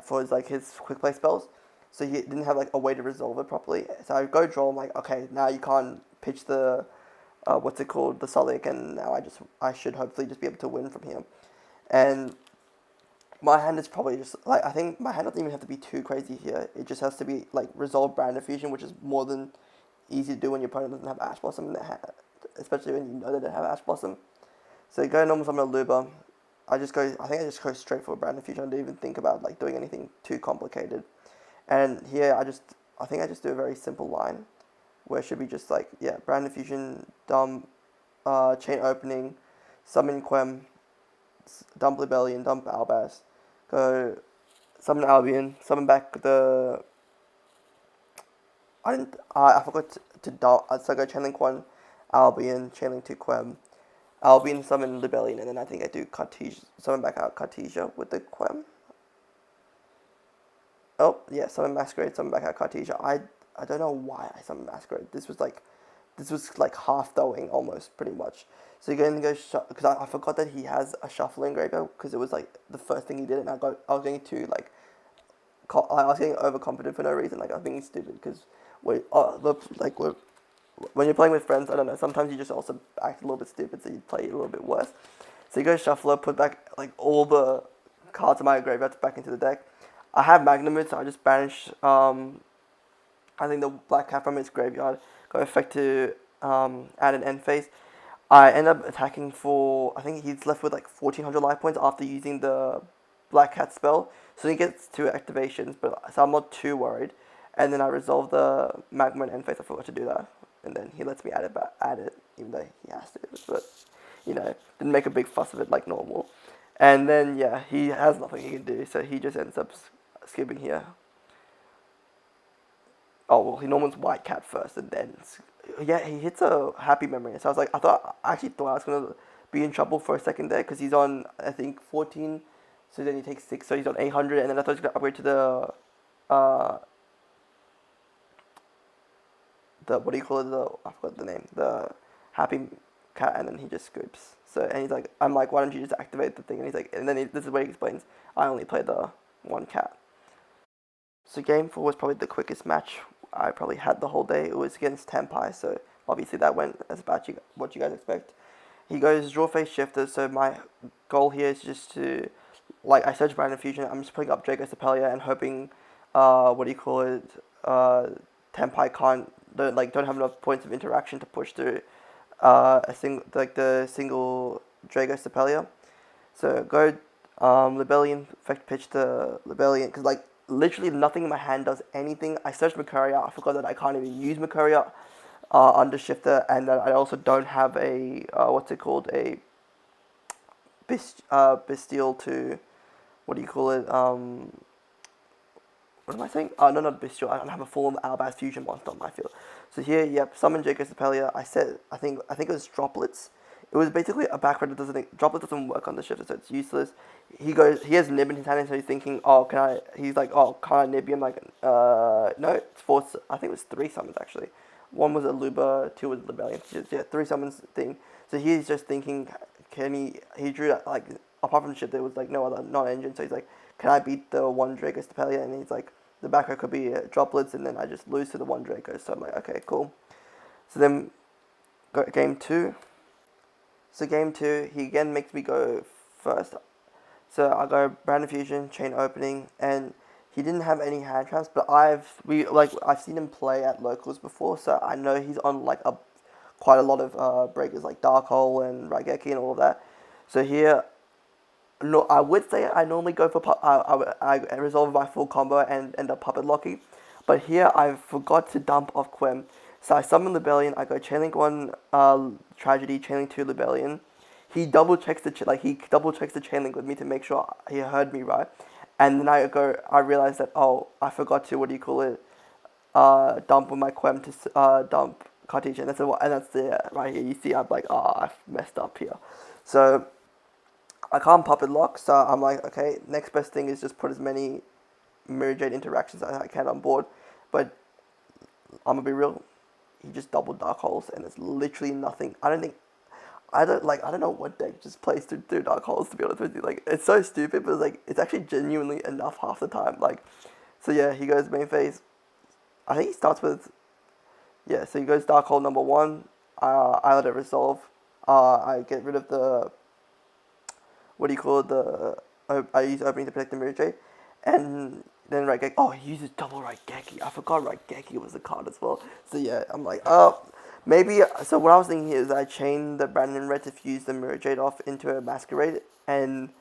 for his like his quick play spells. So he didn't have like a way to resolve it properly. So I go draw. I'm like, okay, now you can't pitch the what's it called, the Sulik, and now I should hopefully just be able to win from here. And my hand is probably just like, I think my hand doesn't even have to be too crazy here. It just has to be like resolve Brand Fusion, which is more than easy to do when your opponent doesn't have Ash Blossom in their hand, especially when you know they don't have Ash Blossom. So you go normal summon a Luba. I think I just go straight for a Brand Fusion. I didn't even think about like doing anything too complicated. And here I think I just do a very simple line where it should be just like, yeah, Brand Fusion, dump, chain opening, summon Quem, dump Rebellion, dump Albaz, go summon Albion, summon back the. I forgot to dump. So I go Chainlink 1, Albion, Chainlink 2 Quem, Albion, summon Rebellion, and then I think I do Cartesia, summon back out Cartesia with the Quem. Oh, yeah, summon Masquerade, summon back out Cartesia. I don't know why I summoned Masquerade. This was like half throwing almost, pretty much. So you're going to go, because I forgot that he has a shuffling graveyard, because it was like the first thing he did, and I was going to like, I was getting overconfident for no reason, like I was being stupid, because when you're playing with friends, I don't know, sometimes you just also act a little bit stupid, so you play a little bit worse. So you go Shuffler, put back like all the cards in my graveyard back into the deck. I have Magnamut, so I just banish, I think the Black Cat from his graveyard, go effect to add an end phase. I end up attacking for, I think he's left with like 1400 life points after using the Black Cat spell. So he gets 2 activations, but so I'm not too worried. And then I resolve the Magma and end phase. I forgot to do that. And then he lets me add it, even though he has to. But, didn't make a big fuss of it like normal. And then, yeah, he has nothing he can do, so he just ends up skipping here. Oh, well, he normals White Cat first, and then, yeah, he hits a Happy Memory. So I actually thought I was going to be in trouble for a second there, because he's on, I think, 14, so then he takes 6, so he's on 800, and then I thought he was going to upgrade to what do you call it, I forgot the name, the Happy Cat, and then he just scoops. So, and he's like, I'm like, why don't you just activate the thing? And he's like, and then this is where he explains, I only play the one cat. So game 4 was probably the quickest match I probably had the whole day. It was against Tempai, so obviously that went as about what you guys expect. He goes draw face shifter, so my goal here is just to, like, I search Brandon Fusion, I'm just putting up Draco Sepelia and hoping, what do you call it, Tempai don't have enough points of interaction to push through the single Draco Sepelia. So go Rebellion, effect pitch to Rebellion, because like literally nothing in my hand does anything. I searched Mercuria, I forgot that I can't even use Mercuria under Shifter, and that I also don't have a, a Bestial to, what do you call it, what am I saying? Oh, no, not Bestial. I don't have a full Albaz Fusion monster on my field. So here, yep, summon Draco Sepelia. I think it was Droplets. It was basically a back that Droplet doesn't work on the shifter, so it's useless. He has Nib in his hand, so he's thinking, he's like, oh, can I Nib him? Like, no, it's 4, I think it was 3 summons actually. 1 was a Luba, 2 was Rebellion. Yeah, 3 summons thing. So he's just thinking, he drew that, like, apart from shit, there was like no other non-engine, so he's like, can I beat the 1 Draco Stepelia? And he's like, the back row could be Droplets, and then I just lose to the 1 Draco, so I'm like, okay, cool. So then, game 2. So game 2, he again makes me go first. So I go Brandon Fusion, Chain Opening, and he didn't have any hand traps, but I've seen him play at locals before, so I know he's on like quite a lot of breakers like Dark Hole and Raigeki and all of that. So here, no, I would say I normally go for I resolve my full combo and end up puppet locking, but here I forgot to dump off Quem. So I summon Rebellion. I go Chainlink 1, Tragedy, Chainlink 2, Rebellion. He double checks the Chainlink with me to make sure he heard me right. And then I realize that, oh, I forgot to, what do you call it, dump with my Quem to dump Cartesian. And that's the right here. You see, I'm like, oh, I've messed up here. So I can't puppet lock. So I'm like, okay, next best thing is just put as many Mirror Jade interactions as I can on board. But I'm gonna be real. He just doubled Dark Holes, and it's literally nothing. I don't know what deck just plays through Dark Holes, to be honest with you. Like, it's so stupid, but it's actually genuinely enough half the time. Like, so yeah, he goes main phase. I think he starts with, yeah, so he goes Dark Hole number 1. I let it resolve. I get rid of the, what do you call it, I use opening to protect the Mirror Jade. And then Raigeki, oh, he uses double Raigeki. I forgot Raigeki was a card as well. So yeah, I'm like, maybe, so what I was thinking is I chain the Brandon Red to fuse the Mirror Jade off into a Masquerade, and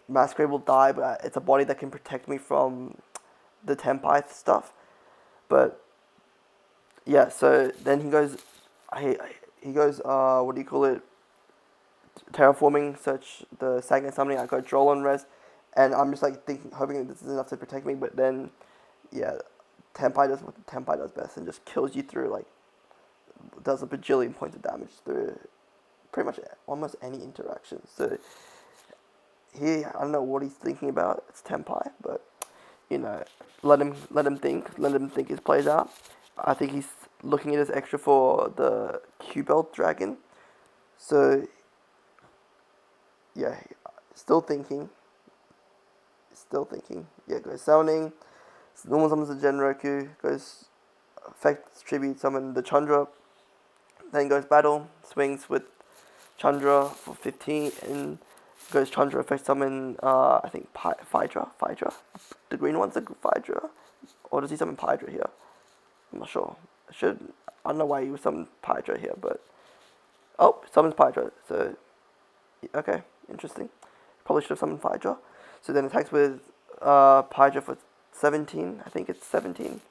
Masquerade will die, but it's a body that can protect me from the Tempest stuff. But yeah, so then he goes, what do you call it, terraforming, search the Sagan summoning. I go Droll on res, and I'm just like thinking, hoping that this is enough to protect me. But then, yeah, Tempai does what Tempai does best and just kills you through, like, does a bajillion points of damage through pretty much almost any interaction. So I don't know what he's thinking about. It's Tempai, but let him think his plays out. I think he's looking at his extra for the Q-Belt Dragon. So yeah, still thinking. Yeah, goes summoning. Normal summons the Genroku. Goes effect tribute summon the Chandra. Then goes battle. Swings with Chandra for 15 and goes Chandra effect summon. I think Phaedra. The green one's a Phaedra, or does he summon Phaedra here? I'm not sure. I don't know why he would summon Phaedra here, but summons Phaedra. So okay, interesting. Probably should have summoned Phaedra. So then attacks with Phaedra for 17. I think it's 17.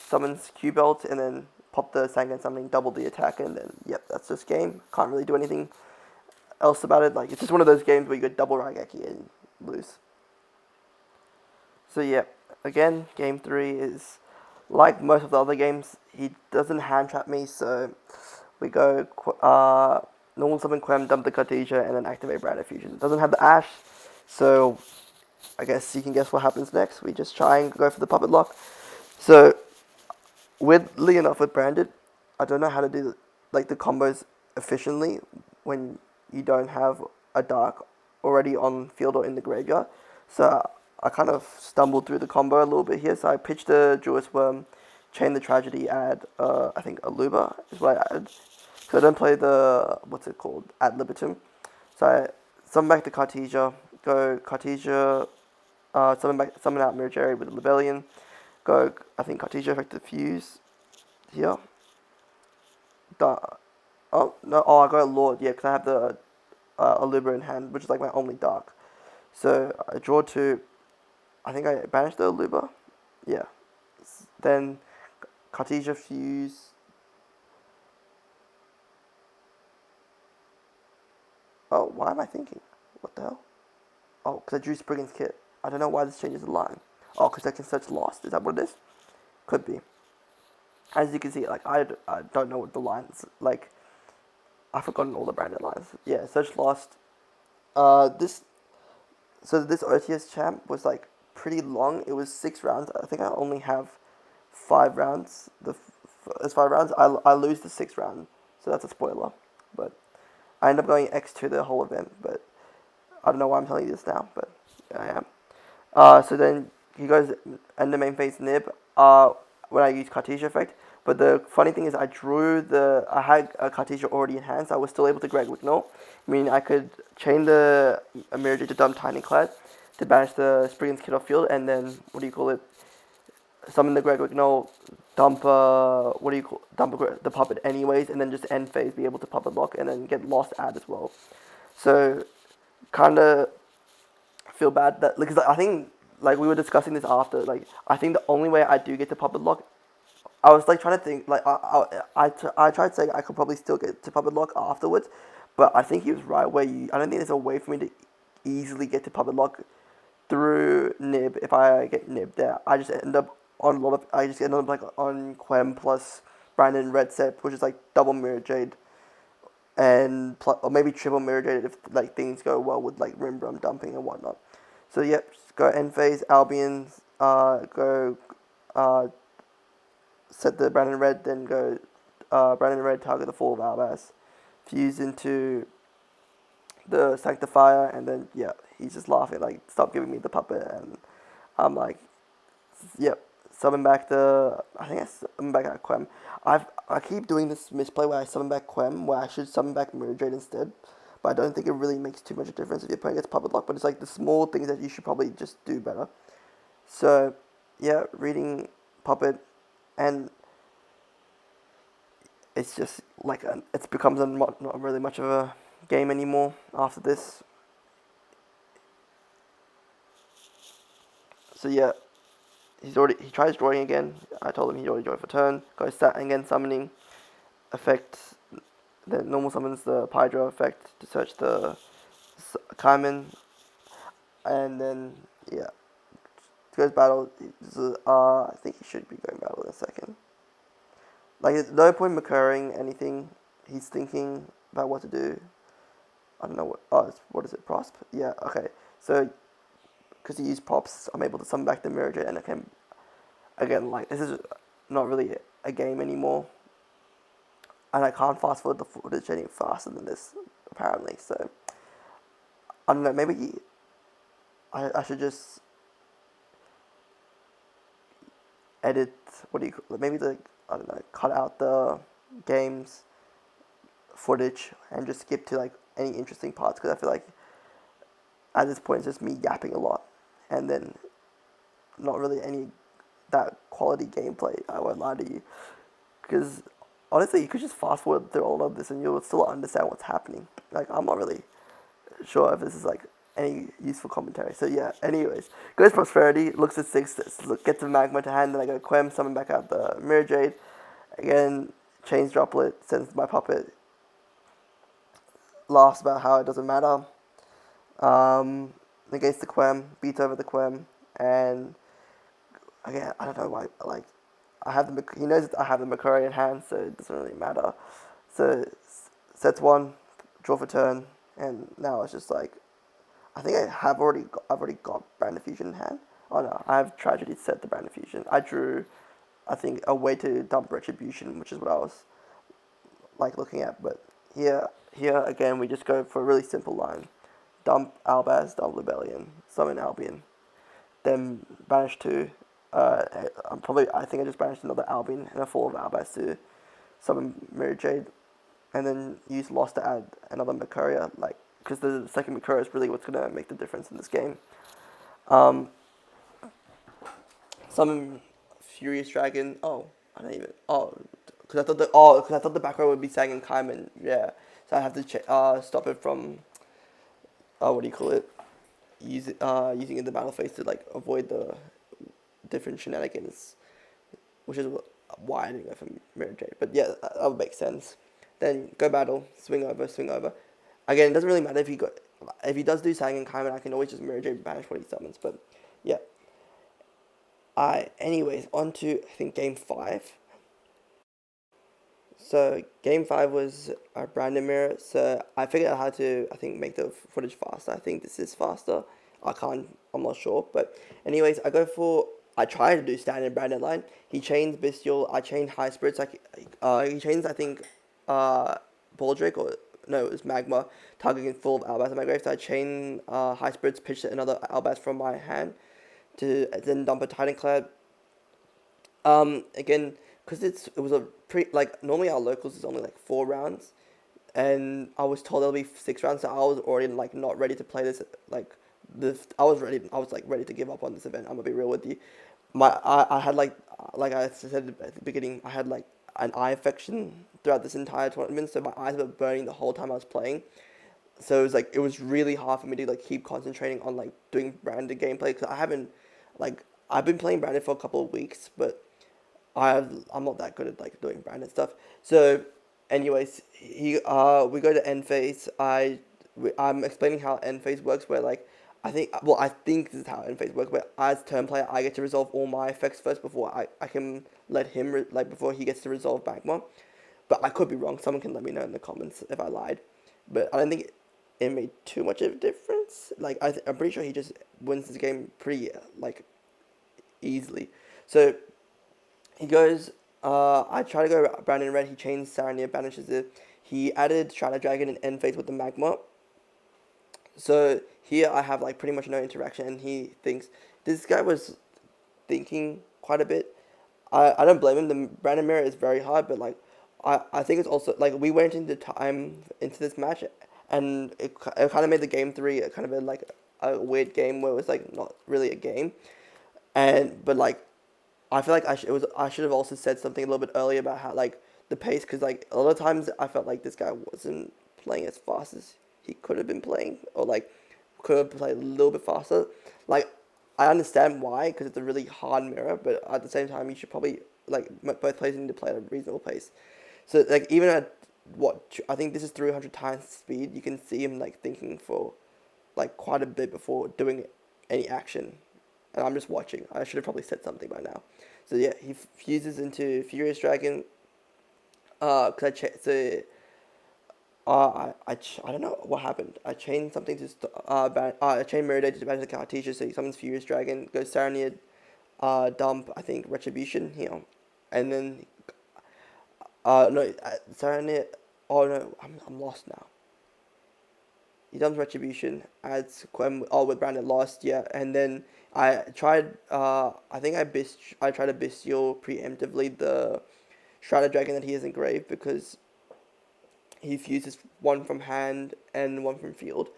Summons Q-Belt and then pop the Sangan summoning, double the attack, and then yep, that's this game. Can't really do anything else about it. Like, it's just one of those games where you get double Raigeki and lose. So yeah, again, game 3 is like most of the other games. He doesn't hand trap me, so we go normal summon Quem, dump the Cartesia, and then activate Branded Fusion. It doesn't have the Ash, so I guess you can guess what happens next. We just try and go for the puppet lock. So weirdly enough, with Branded, I don't know how to do like the combos efficiently when you don't have a dark already on field or in the graveyard. So I kind of stumbled through the combo a little bit here. So I pitched the Jewess Worm, chain the Tragedy, add I think Aluba is what I added. So I don't play the, what's it called, ad libitum. So I summon back the Cartesia, go Cartesia, summon out Mirror Jerry with the Rebellion, go, I think Cartesia effective fuse here. I go Lord, yeah, because I have the Aluba in hand, which is like my only dark. So I draw 2, I think I banish the Aluba, yeah. Then Cartesia fuse. Oh, why am I thinking? What the hell? Oh, because I drew Spriggan's Kit. I don't know why this changes the line. Oh, because I can search Lost. Is that what it is? Could be. As you can see, like, I don't know what the lines, like, I've forgotten all the branded lines. Yeah, search Lost. This OTS champ was, like, pretty long. It was 6 rounds. I think I only have 5 rounds. It's 5 rounds. I lose the 6th round, so that's a spoiler. But I end up going X2 the whole event, but I don't know why I'm telling you this now, but I am. So then he goes end the main phase nib when I use Cartesia effect. But the funny thing is I had a Cartesia already in hand, so I was still able to Greg Wignall. Meaning I could chain the Mirror to dump Tiny Clad to banish the Spriggan's Kid off field, and then, summon the Greg Wignall, dump the puppet anyways, and then just end phase, be able to puppet lock, and then get Lost ad as well. So, kinda feel bad because I think, like, we were discussing this after, like, I think the only way I do get to puppet lock I was like trying to think, like I tried saying I could probably still get to Puppet Lock afterwards, but I think he was right where I don't think there's a way for me to easily get to Puppet Lock through Nib if I get Nib there. I just end up on a lot of, I just end up like on Quem plus Brandon Red set, which is like double Mirror Jade and or maybe triple Mirror Jade if like things go well with like Rimbrum dumping and whatnot. So yep, go end phase, Albion, go uh, set the Brandon Red, then go Brandon Red target the full of Albaz, fuse into the Sanctifier, and then yeah, he's just laughing like, stop giving me the puppet, and I'm like, yep, summon back the, I think I summon back at Quem. I keep doing this misplay where I summon back Quem, where I should summon back Mirror Jade instead, but I don't think it really makes too much of a difference if your opponent gets puppet lock, but it's like the small things that you should probably just do better. So yeah, reading puppet, and it's just like it becomes not really much of a game anymore after this. So yeah, he tries drawing again. I told him he already drew for turn. Goes stat again summoning effect. Then normal summons the Pydra effect to search the Kaiman, and then yeah, goes battle. I think he should be going battle in a second. Like there's no point occurring anything. He's thinking about what to do. I don't know what. Oh, what is it? Prosp? Yeah. Okay. So because he used props, I'm able to summon back the Mirror Jade, and I can again like this is not really a game anymore, and I can't fast forward the footage any faster than this apparently. So I don't know. Maybe I should just edit. What do you maybe like I don't know. Cut out the games footage and just skip to like any interesting parts because I feel like at this point it's just me yapping a lot, and then not really any that quality gameplay. I won't lie to you, because honestly, you could just fast forward through all of this and you'll still understand what's happening. Like I'm not really sure if this is like any useful commentary. So yeah. Anyways, goes Prosperity, looks at 6, gets the Magma to hand, then I go Quem, summon back out the Mirror Jade. Again, Chains Droplet, sends my puppet, laughs about how it doesn't matter. Negates the Quem, beats over the Quem, and again, I don't know why, like, he knows I have the Makari in hand, so it doesn't really matter. So, sets 1, draw for turn, and now it's just like, I think I've already got Brand of Fusion in hand. Oh no, I have Tragedy to set the Brand of Fusion. I drew, I think, a way to dump Retribution, which is what I was, like, looking at, but here again, we just go for a really simple line. Dump Albaz, dump Rebellion, summon Albion, then banish 2. I think I just banished another Albion and a 4 of Albaz to summon Mirror Jade, and then use Lost to add another Macaria, like, because the second Macaria is really what's going to make the difference in this game. Summon Furious Dragon. Oh, I don't even. Oh, because I thought the back row would be Sang and Kaiman. Yeah, so I have to stop it from. What do you call it? Using in the battle phase to like avoid the different shenanigans, which is why I didn't go for Mirror Jade. But yeah, that would make sense. Then go battle, swing over, swing over. Again, it doesn't really matter if he does do Sang and Kaiman, I can always just Mirror Jade banish what he summons. But yeah. Anyways, on to I think game 5. So game 5 was a random mirror. So I figured out how to make the footage faster. I think this is faster. I'm not sure. But anyways, I try to do standard Brandon line. He chains Bestial. I chain High Spirits. He chains Baldric, or no, it was Magma, targeting full of Albaz in my grave. So I chain High Spirits, pitch another Albaz from my hand to then dump a Titanclad. Again, because it was a like normally our locals is only like 4 rounds, and I was told there'll be 6 rounds, so I was already like not ready to play this. Like I was ready to give up on this event. I'm gonna be real with you. I had like I said at the beginning, I had like an eye infection throughout this entire tournament, so my eyes were burning the whole time I was playing. So it was really hard for me to like keep concentrating on like doing branded gameplay because I've been playing branded for a couple of weeks, but I'm not that good at like doing branded stuff. So, anyways, we go to end phase. I'm explaining how end phase works. Where like I think this is how end phase works. Where as turn player, I get to resolve all my effects first before I can let him before he gets to resolve magma. But I could be wrong. Someone can let me know in the comments if I lied. But I don't think it made too much of a difference. Like I'm pretty sure he just wins this game pretty easily. So he goes. I try to go brown and red. He chains Sarania, banishes it. He added Shadow Dragon and end phase with the magma. So here I have like pretty much no interaction, and he thinks this guy was thinking quite a bit. I don't blame him. The Brandon mirror is very hard, but like I think it's also like we went into time into this match, and it kind of made the game three kind of like a weird game where it was like not really a game, and but like I feel like I should have also said something a little bit earlier about how like the pace, because like a lot of times I felt like this guy wasn't playing as fast as he could have been playing, or like could have played a little bit faster. Like I understand why, because it's a really hard mirror, but at the same time you should probably like both players need to play at a reasonable pace. So like even at what I think this is 300 times speed, you can see him like thinking for like quite a bit before doing any action. And I'm just watching. I should have probably said something by now. So yeah, he fuses into Furious Dragon. Cause I don't know what happened. I chained something to I chained Meriday to banish the Cartesia, so he summons Furious Dragon, goes Saraniad, dump I think Retribution here, and then no Saraniad. Oh no, I'm lost now. He dumps Retribution, adds Quem. Oh, with Brandon lost, yeah, and then I tried. I think I tried to bestial preemptively the Shrouded Dragon that he has engraved, because he fuses one from hand and one from field.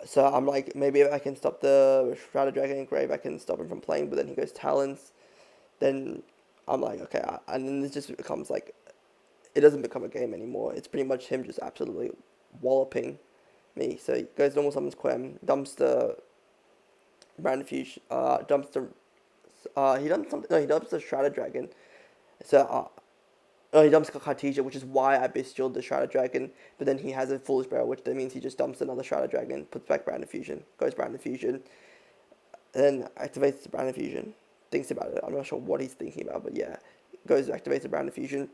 So I'm like, maybe if I can stop the Shrouded Dragon engrave, I can stop him from playing. But then he goes Talons. Then I'm like, okay, and then this just becomes like, it doesn't become a game anymore. It's pretty much him just absolutely walloping me. So he goes normal summons Quem, dumps the Brandifuge, dumps the he dumps something. No, he dumps the Shrouded Dragon. So oh, he dumps Cartesia, which is why I bestialed the Shrouded Dragon. But then he has a Foolish Barrel, which then means he just dumps another Shrouded Dragon, puts back Brand Fusion, goes Brand Fusion, then activates the Brand Fusion. Thinks about it. I'm not sure what he's thinking about, but yeah, goes activates the Brand Fusion,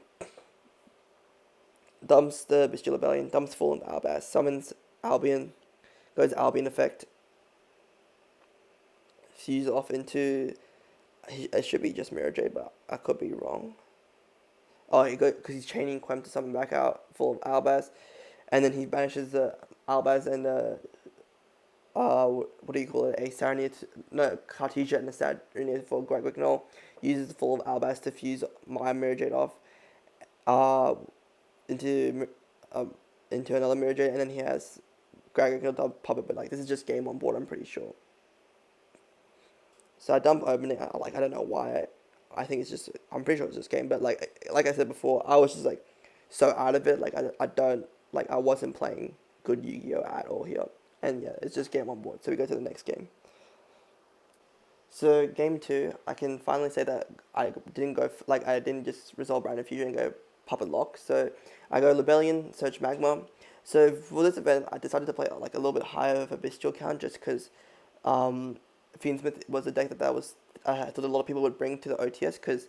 dumps the Bestial Rebellion, dumps Fallen Albaz, summons Albion, goes Albion effect, fuses off into. It should be just Mirror Jade, but I could be wrong. Oh, he go because he's chaining Quem to summon back out full of Albaz, and then he banishes the Albaz and what do you call it? A Saraniat, no, Cartesia and a Saraniat for Greg Wicknell. Uses the full of Albaz to fuse my Mirror Jade off, uh, into into another Mirror Jade, and then he has Greg Wicknell puppet. But like this is just game on board, I'm pretty sure. So I dump opening. I don't know why. I think it's just. I'm pretty sure it's just game. But like I said before, I was just like so out of it. Like I don't like I wasn't playing good Yu-Gi-Oh at all here. And yeah, it's just game on board. So we go to the next game. So game two, I can finally say that I didn't go I didn't just resolve Random Fusion and go puppet lock. So I go Rebellion, search Magma. So for this event, I decided to play like a little bit higher of a bestial count just because Fiendsmith was a deck that was I thought a lot of people would bring to the OTS, because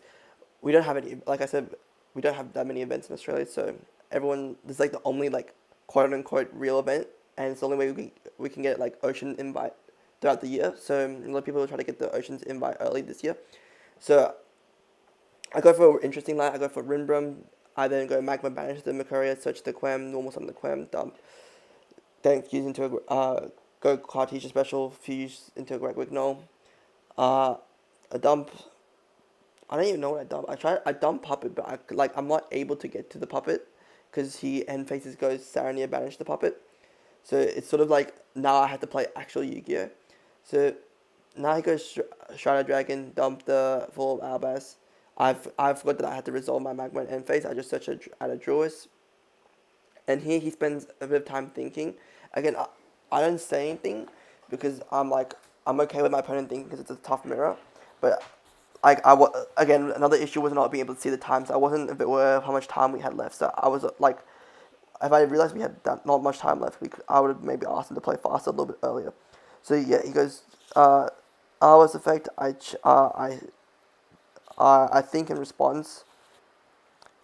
we don't have any. Like I said, we don't have that many events in Australia. So everyone, this is like the only like quote unquote real event, and it's the only way we can get like Ocean invite throughout the year. So a lot of people will try to get the Ocean's invite early this year. So I go for interesting line. I go for Rinbrum. I then go Magma, banish the Macaria, search the Quem, normal summon the Quem, dump. Then fuse into a go Cartesia special, fuse into a Greg Wignall. A dump. I don't even know what I dump. I dump puppet, but I'm not able to get to the puppet because he end faces goes Sarania, banish the puppet. So it's sort of like now I have to play actual Yu-Gi-Oh. So now he goes Shadow Dragon, dump the full Albaz. I forgot that I had to resolve my Magma end phase. I just search at a Druis. And here he spends a bit of time thinking. Again, I don't say anything because I'm okay with my opponent thinking because it's a tough mirror. But like again, another issue was not being able to see the times. I wasn't a bit aware of how much time we had left, so I was like, if I realized we had not much time left, I would have maybe asked him to play faster a little bit earlier. So yeah, he goes, hours effect. I think in response,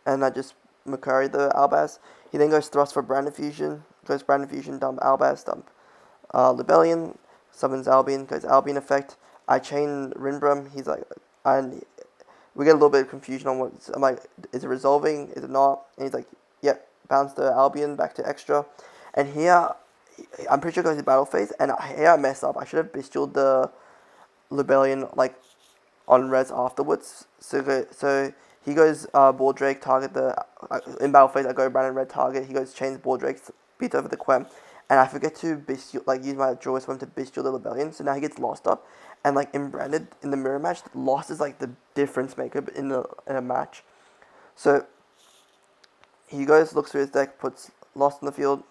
and I just McCurry the Albaz. He then goes thrust for Brandon Fusion. Goes Brandon Fusion, dump Albaz, dump Libellion, summons Albion, goes Albion effect. I chain Rinbrum. He's like, and we get a little bit of confusion on what I'm like. Is it resolving? Is it not? And he's like, yep. Bounce the Albion back to extra, and here I'm pretty sure it goes to battle phase. And here I messed up. I should have bestialed the Libellion like on res afterwards. So he goes Ball Drake target the in battle phase. I go Brandon red target. He goes chains Ball Drake, beats over the Quem, and I forget to bestial like use my draw swim to bestial the Rebellion. So now he gets lost up, and like in Branded in the mirror match, lost is like the difference maker in a match. So he goes looks through his deck, puts lost in the field.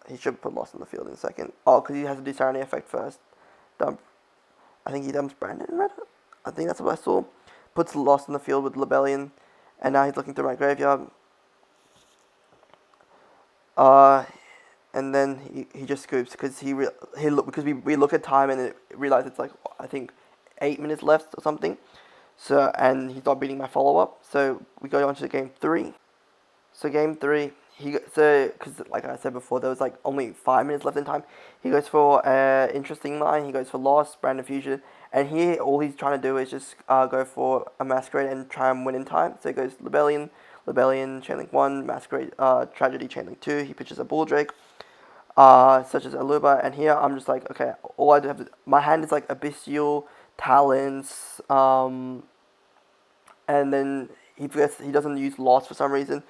He should put lost in the field in a second. Oh, because he has to do Serenity effect first. Dump. I think he dumps Brandon red. I think that's what I saw. Puts lost in the field with Libellion, and now he's looking through my graveyard. Uh, and then he just scoops because because we look at time and realize it's like I think 8 minutes left or something. So and he's not beating my follow up. So we go on to game three. So game three, because like I said before, there was like only 5 minutes left in time. He goes for interesting line. He goes for loss, Brandon Fusion, and here all he's trying to do is just go for a masquerade and try and win in time. So he goes Rebellion, Chainlink 1, Masquerade, Tragedy, Chainlink 2. He pitches a Bull Drake, such as Aluba, and here I'm just like, okay, all I do have to, my hand is like Abyssal, Talons, and then he forgets he doesn't use loss for some reason.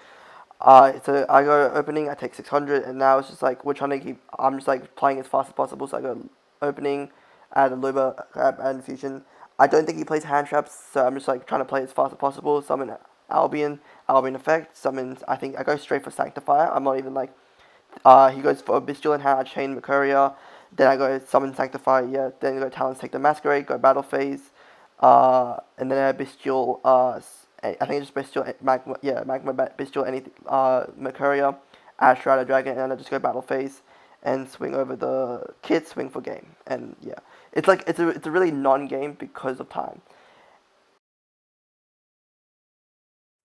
So I go opening, I take 600, and now it's just like we're trying to keep. I'm just like playing as fast as possible. So I go opening, add a Luba, add Fusion. I don't think he plays hand traps, so I'm just like trying to play as fast as possible. Summon Albion effect. Summon. I think I go straight for Sanctifier. I'm not even like. He goes for Bestial and hand. I chain Mercuria. Then I go summon Sanctifier. Yeah. Then I go Talons, take the Masquerade. Go battle phase. And then I Bestial. I think it's just Bestial, Magma Bestial, anything, Mercuria, Ash Rider Dragon, and then I just go battle phase and swing over the kit, swing for game, and yeah, it's like it's a really non-game because of time.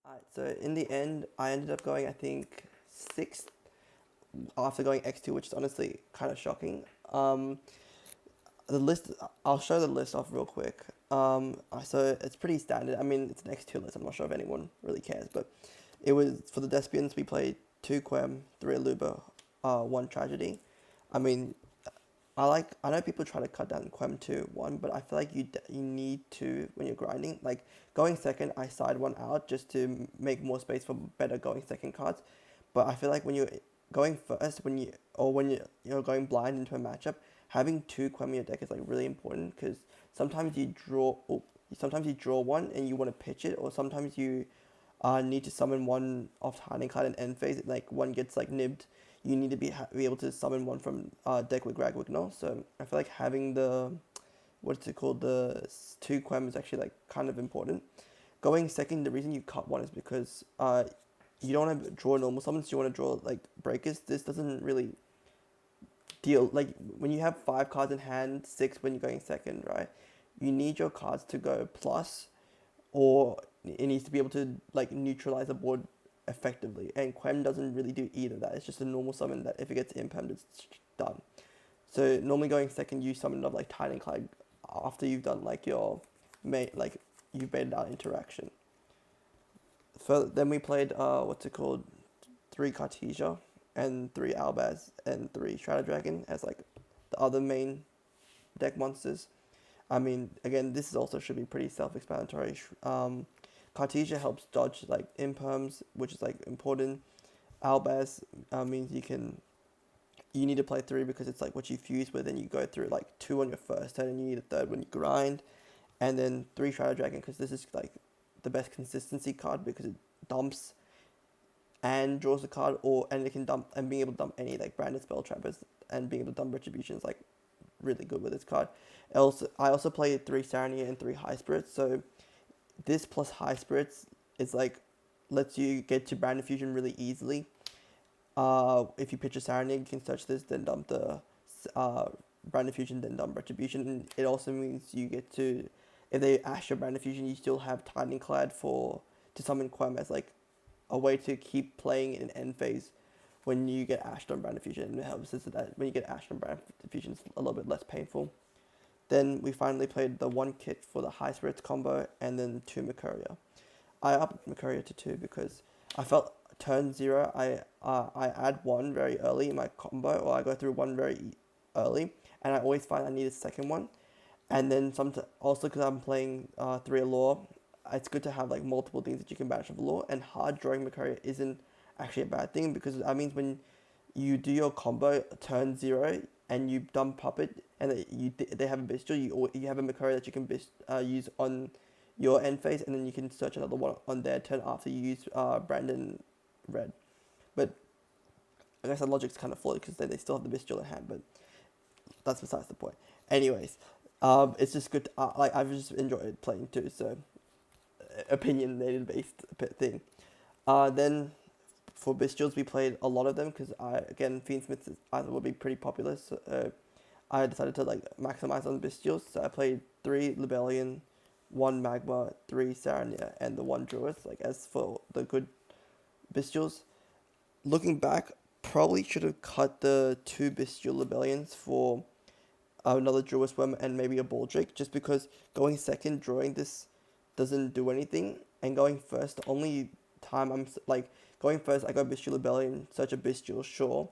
Alright, so in the end, I ended up going I think sixth after going X2, which is honestly kind of shocking. The list, I'll show the list off real quick. So it's pretty standard. I mean, it's an X2 list. I'm not sure if anyone really cares, but it was for the Despians. We played 2 Quem, 3 Aluba, 1 Tragedy. I mean, I know people try to cut down Quem to 1, but I feel like you need to when you're grinding. Like going second, I side one out just to make more space for better going second cards. But I feel like when you're going first, when you're going blind into a matchup, having 2 Quem in your deck is like really important because sometimes you draw one and you want to pitch it, or sometimes you need to summon one off hiding card in end phase. Like one gets like nibbed, you need to be able to summon one from deck with Greg Wignall. So I feel like having the what's it called, the 2 Quem is actually like kind of important. Going second, the reason you cut one is because you don't want to draw normal summons. You want to draw like breakers. This doesn't really deal like when you have 5 cards in hand, 6 when you're going second, right? You need your cards to go plus, or it needs to be able to like neutralize the board effectively. And Quem doesn't really do either of that. It's just a normal summon that if it gets impaired, it's done. So normally going second, you summon up like Titan Clag after you've done like your you've made that interaction. Then we played what's it called, 3 Cartesia and 3 Albaz and 3 Strata Dragon as like the other main deck monsters. I mean, again, this is also should be pretty self-explanatory. Cartesia helps dodge like imperms, which is like important. Albaz means you need to play 3 because it's like what you fuse with, and you go through like 2 on your first turn, and you need a third when you grind. And then 3 Shadow Dragon because this is like the best consistency card because it dumps and draws a card, and it can dump and being able to dump any like branded spell trappers and being able to dump retributions like really good with this card. I also played 3 Sarnia and 3 High Spirits, so this plus High Spirits is like lets you get to Brand Fusion really easily. If you pitch a Sarnia, you can search this, then dump the Brand Fusion, then dump Retribution. And it also means you get to, if they ash your Brand Fusion, you still have Tightening Clad to summon Quem as like a way to keep playing in end phase when you get ashed on Brand Fusion. And it helps us that when you get ashed on Brand Fusion, it's a little bit less painful. Then we finally played the 1 kit for the High Spirits combo, and then 2 Mercuria. I upped Mercuria to 2 because I felt turn 0, I add 1 very early in my combo, or I go through 1 very early, and I always find I need a second one. And then also because I'm playing 3 Allure, it's good to have like multiple things that you can banish with Allure, and hard drawing Mercuria isn't actually a bad thing, because that means when you do your combo turn 0 and you dump Puppet and they have a Bestial, you have a Mercuria that you can use on your end phase, and then you can search another one on their turn after you use Brandon Red. But I guess that logic's kind of flawed because they still have the Bestial in hand, but that's besides the point. Anyways, it's just good. Like I've just enjoyed playing too, so opinionated based thing. Then for Bestials, we played a lot of them because again, Fiendsmith I thought would be pretty popular, so I decided to like maximize on Bestials. So I played 3 Libellion, 1 Magma, 3 Sarnia, and the 1 Druid. Like as for the good Bestials, looking back, probably should have cut the 2 Bestial Libellions for another Druid Worm and maybe a Baldric, just because going second drawing this doesn't do anything, and going first, the only time I'm like going first, I go Bestial Libellion, search a Bestial, sure,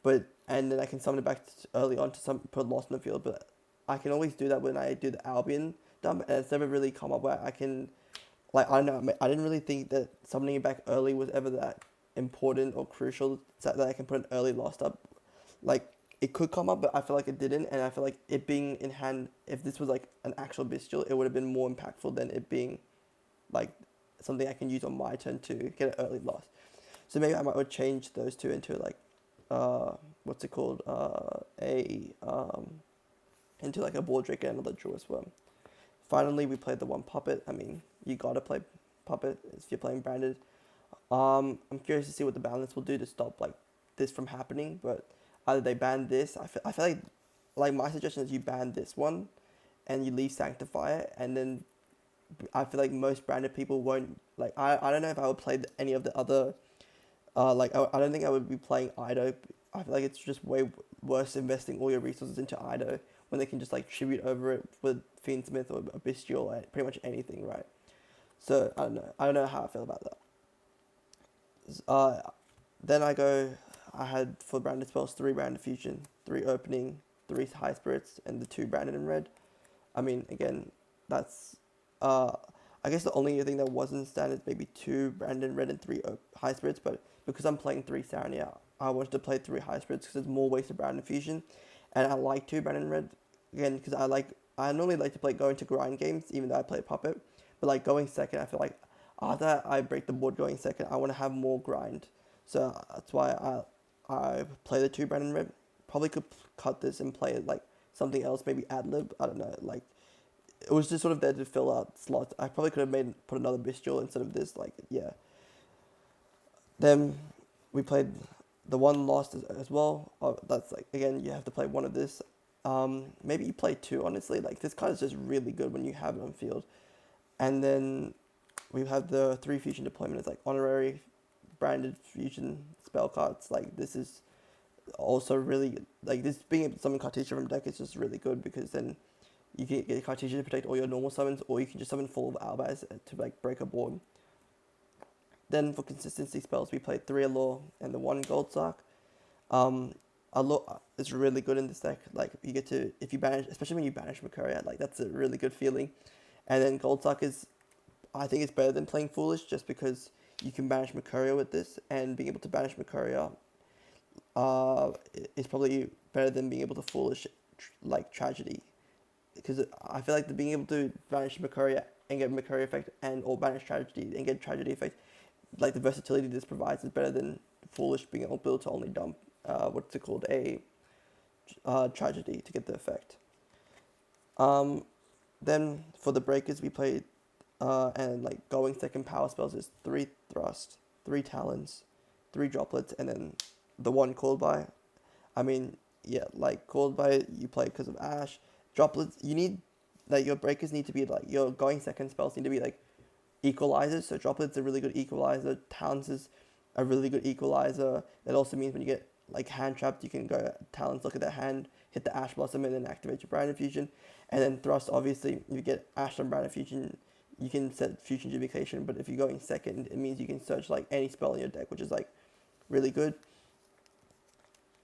and then I can summon it back early on to put Lost in the field, but I can always do that when I do the Albion dump, and it's never really come up where I can, like, I don't know, I didn't really think that summoning it back early was ever that important or crucial so that I can put an early Lost up. Like, it could come up, but I feel like it didn't, and I feel like it being in hand, if this was like an actual Bestial, it would have been more impactful than it being like something I can use on my turn to get an early loss. So maybe I might change those two into like what's it called, into like a Baldric and another Druid Worm. Finally, we played the 1 Puppet. I mean, you gotta play Puppet if you're playing Branded. I'm curious to see what the balance will do to stop like this from happening, but either they ban this. I feel like my suggestion is you ban this one, and you leave Sanctifier, and then I feel like most Branded people won't, like, I don't know if I would play any of the other, like, I don't think I would be playing Ido. I feel like it's just way worse investing all your resources into Ido when they can just, like, tribute over it with Fiendsmith or a Bestial, like, pretty much anything, right? So, I don't know how I feel about that. Then I had for Branded spells 3 Branded Fusion, 3 Opening, 3 High Spirits, and the 2 Branded in Red. I mean, again, that's, I guess the only thing that wasn't standard is maybe 2 Branded Red and 3 High Spirits, but because I'm playing 3 Sarnia, I wanted to play 3 High Spirits because there's more ways to Branded Fusion, and I like 2 Branded Red, again, because I normally like to play going to grind games, even though I play Puppet, but like going second, I feel like after I break the board going second, I want to have more grind. So that's why I play the 2 Branded Red. Probably could cut this and play like something else, maybe ad-lib, I don't know, like, it was just sort of there to fill out slots. I probably could have put another Bestial instead of this, like, yeah. Then we played the 1 Lost as well. That's like, again, you have to play 1 of this. Maybe you play 2, honestly. Like, this card is just really good when you have it on field. And then we have the 3 Fusion deployment. It's like honorary Branded Fusion spell cards. Like, this is also really, like, this being able to summon Cartesia from deck is just really good, because then you can get Cartesia to protect all your normal summons, or you can just summon full of Albaz to like break a board. Then for consistency spells, we played 3 Allure and the 1 Gold Sark. Allure is really good in this deck. Like, you get to, if you banish, especially when you banish Mercuria, like, that's a really good feeling. And then Gold Sark I think it's better than playing Foolish, just because you can banish Mercuria with this, and being able to banish Mercuria is probably better than being able to Foolish like Tragedy. Because I feel like being able to banish Mercuria and get Mercuria effect, and or banish Tragedy and get Tragedy effect, like the versatility this provides is better than Foolish being able to only dump what's it called, a tragedy to get the effect. Then for the breakers we played, and like going second power spells is 3 thrust, 3 talons, 3 droplets, and then the one called by. I mean, yeah, like called by you play because of Ash. Droplets, you need, like your breakers need to be like, your going second spells need to be like equalizers. So droplets are a really good equalizer. Talons is a really good equalizer. That also means when you get like hand trapped, you can go talons, look at their hand, hit the Ash Blossom, and then activate your Brand Infusion. And then thrust, obviously, you get Ash and Brand Infusion, you can set Fusion Duplication. But if you're going second, it means you can search like any spell in your deck, which is like really good.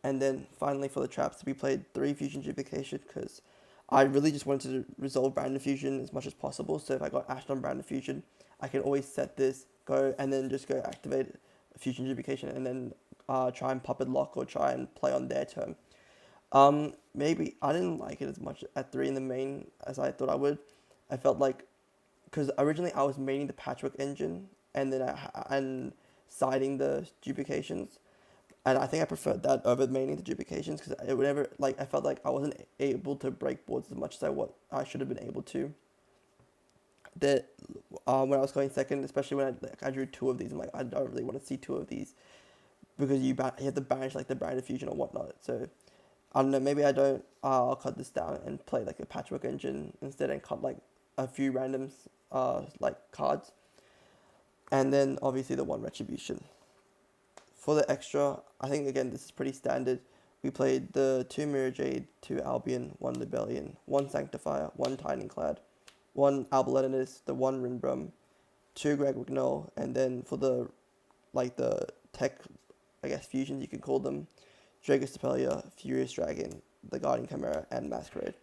And then finally for the traps, we played 3 Fusion Duplication because I really just wanted to resolve Brand Infusion as much as possible. So if I got Ashed on Brand Infusion, I can always set this, go, and then just go activate Fusion Duplication and then try and Puppet Lock or try and play on their turn. Maybe I didn't like it as much at 3 in the main as I thought I would. I felt like, because originally I was maining the Patchwork engine and then and siding the duplications. And I think I preferred that over maining the duplications because it would never, like, I felt like I wasn't able to break boards as much as I should have been able to. That when I was going second, especially when I drew 2 of these, I'm like, I don't really want to see 2 of these because you have to banish like the Brand Infusion or whatnot. So I don't know, maybe I don't. I'll cut this down and play like a Patchwork engine instead and cut like a few randoms, like cards, and then obviously the 1 Retribution. For the extra, I think again this is pretty standard. We played the 2 Mirror Jade, 2 Albion, 1 Libellion, 1 Sanctifier, 1 Tidingclad, 1 Albalatinus, the 1 Rinbrum, 2 Greg Wignall, and then for the tech, I guess fusions you could call them, Dragostapelia, Furious Dragon, the Guardian Chimera, and Masquerade.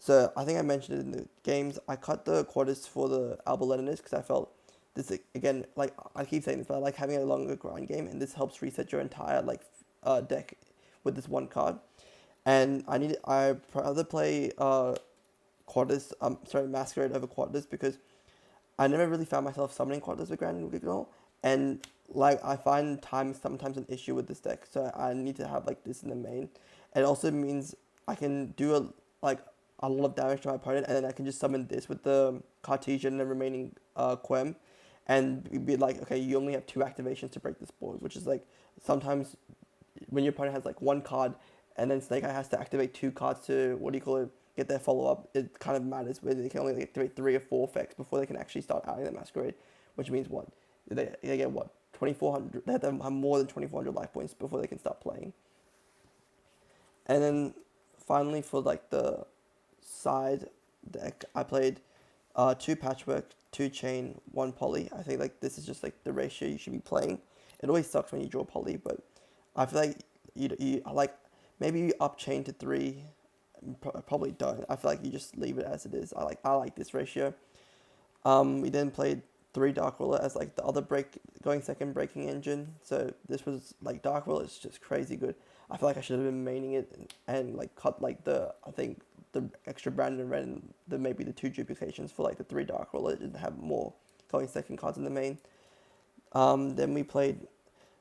So I think I mentioned it in the games. I cut the quarters for the Albalatinus because I felt this, again, like I keep saying this, but I like having a longer grind game, and this helps reset your entire deck with this 1 card. And I rather play quarters, Masquerade over quarters because I never really found myself summoning quarters with Grand Wignall, and like I find time sometimes an issue with this deck, so I need to have like this in the main. It also means I can do a lot of damage to my opponent, and then I can just summon this with the Cartesian and the remaining Quem, and be like, okay, you only have 2 activations to break this board, which is like sometimes when your opponent has like 1 card, and then Snake Eye has to activate 2 cards to get their follow up. It kind of matters where they can only activate 3 or 4 effects before they can actually start adding the Masquerade, which means what they get 2400. They have to have more than 2400 life points before they can start playing. And then finally for like the side deck, I played 2 Patchwork, 2 Chain, 1 Poly. I think like this is just like the ratio you should be playing. It always sucks when you draw Poly, but I feel like you like maybe you up Chain to 3. Probably don't. I feel like you just leave it as it is. I like this ratio. We then played 3 Dark Ruler as like the other going second breaking engine. So this was like Dark Ruler is just crazy good. I feel like I should have been maining it and like cut like the extra Brandon Red and maybe the 2 duplications for like the 3 Dark Ruler and have more going second cards in the main. Then we played,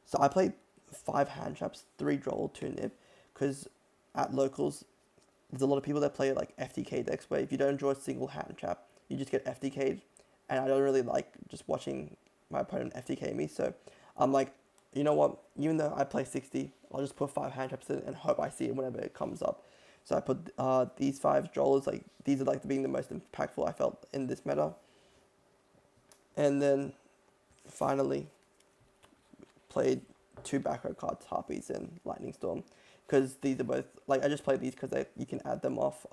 so I played 5 hand traps, 3 Droll, 2 Nib, because at locals there's a lot of people that play like FTK decks where if you don't draw a single hand trap, you just get FTK'd, and I don't really like just watching my opponent FTK me. So I'm like, you know what? Even though I play 60, I'll just put 5 hand traps in and hope I see it whenever it comes up. So I put these 5 Drollers, like these are like being the most impactful I felt in this meta. And then finally played 2 back row cards, Harpies and Lightning Storm, because these are both, like I just played these because you can add them off,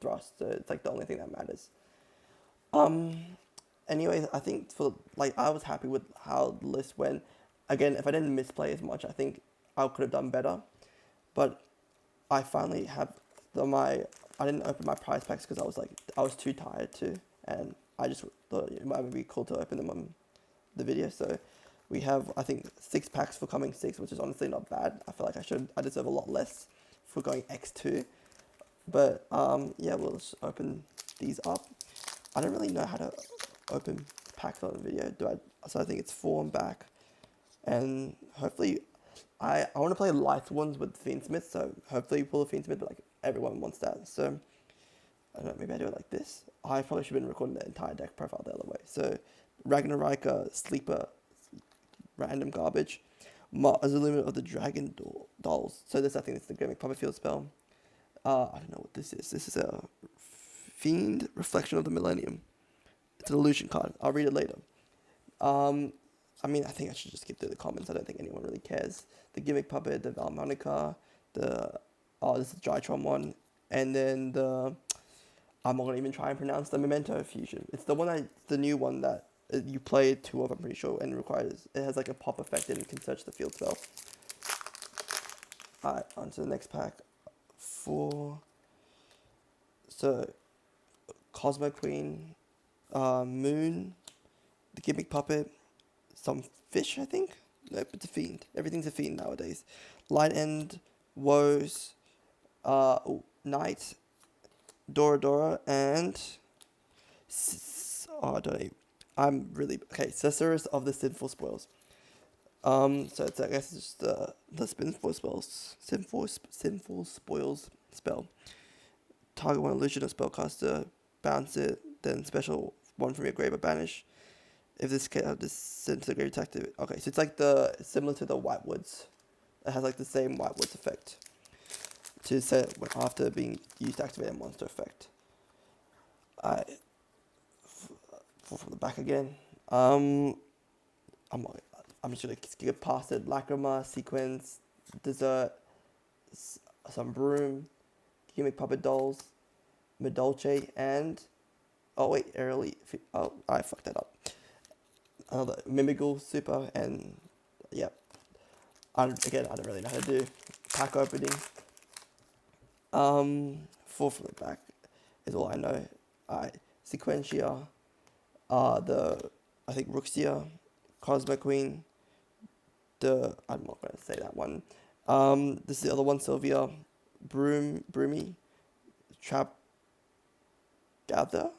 Thrust, so it's like the only thing that matters. Anyways, I think I was happy with how the list went. Again, if I didn't misplay as much, I think I could have done better. But I finally have I didn't open my prize packs because I was too tired to, and I just thought it might be cool to open them on the video. So we have, I think, 6 packs for coming 6, which is honestly not bad. I feel like I deserve a lot less for going X2. But yeah, we'll just open these up. I don't really know how to open packs on the video, so I think it's 4 and back. And hopefully, I want to play light ones with Fiendsmith, so hopefully you pull a Fiendsmith, but like everyone wants that. So I don't know, maybe I do it like this. I probably should have been recording the entire deck profile the other way. So Ragnarok, Sleeper, random garbage. Azulima of the Dragon Dolls. So this, I think, is the Gimmick Puppet Field spell. I don't know what this is. This is a Fiend Reflection of the Millennium. It's an illusion card. I'll read it later. I mean, I think I should just skip through the comments. I don't think anyone really cares. The Gimmick Puppet, the Valmonica, this is the Drytron one, and then I'm not gonna even try and pronounce the Memento Fusion. It's the new one that you play two of, I'm pretty sure, and it has like a pop effect and you can search the field spell. Alright, on to the next pack. So Cosmo Queen, Moon, the Gimmick Puppet, some fish, I think? Nope, it's a fiend. Everything's a fiend nowadays. Light End, Woes, Knight, Dora, and I don't know. I'm really okay. Sorceress of the Sinful Spoils. So it's, I guess it's just the Sinful Spoils spell. Target one illusion or spellcaster, bounce it, then special one from your grave or banish. If this card is sent to the grave, activate. Okay, so it's like similar to the Whitewoods. It has like the same Whitewoods effect to set after being used to activate a monster effect. From the back again. I'm just gonna skip past it. Lacrima, Sequence, Dessert, some Broom, Gimmick Puppet Dolls, Medolce, and I fucked that up. Another Mimigal Super, and yep. I don't really know how to do pack opening. 4 from the back is all I know. Sequentia, I think Ruxia, Cosmo Queen, I'm not gonna say that one. This is the other one, Sylvia, Broomy, Trap Gatherer,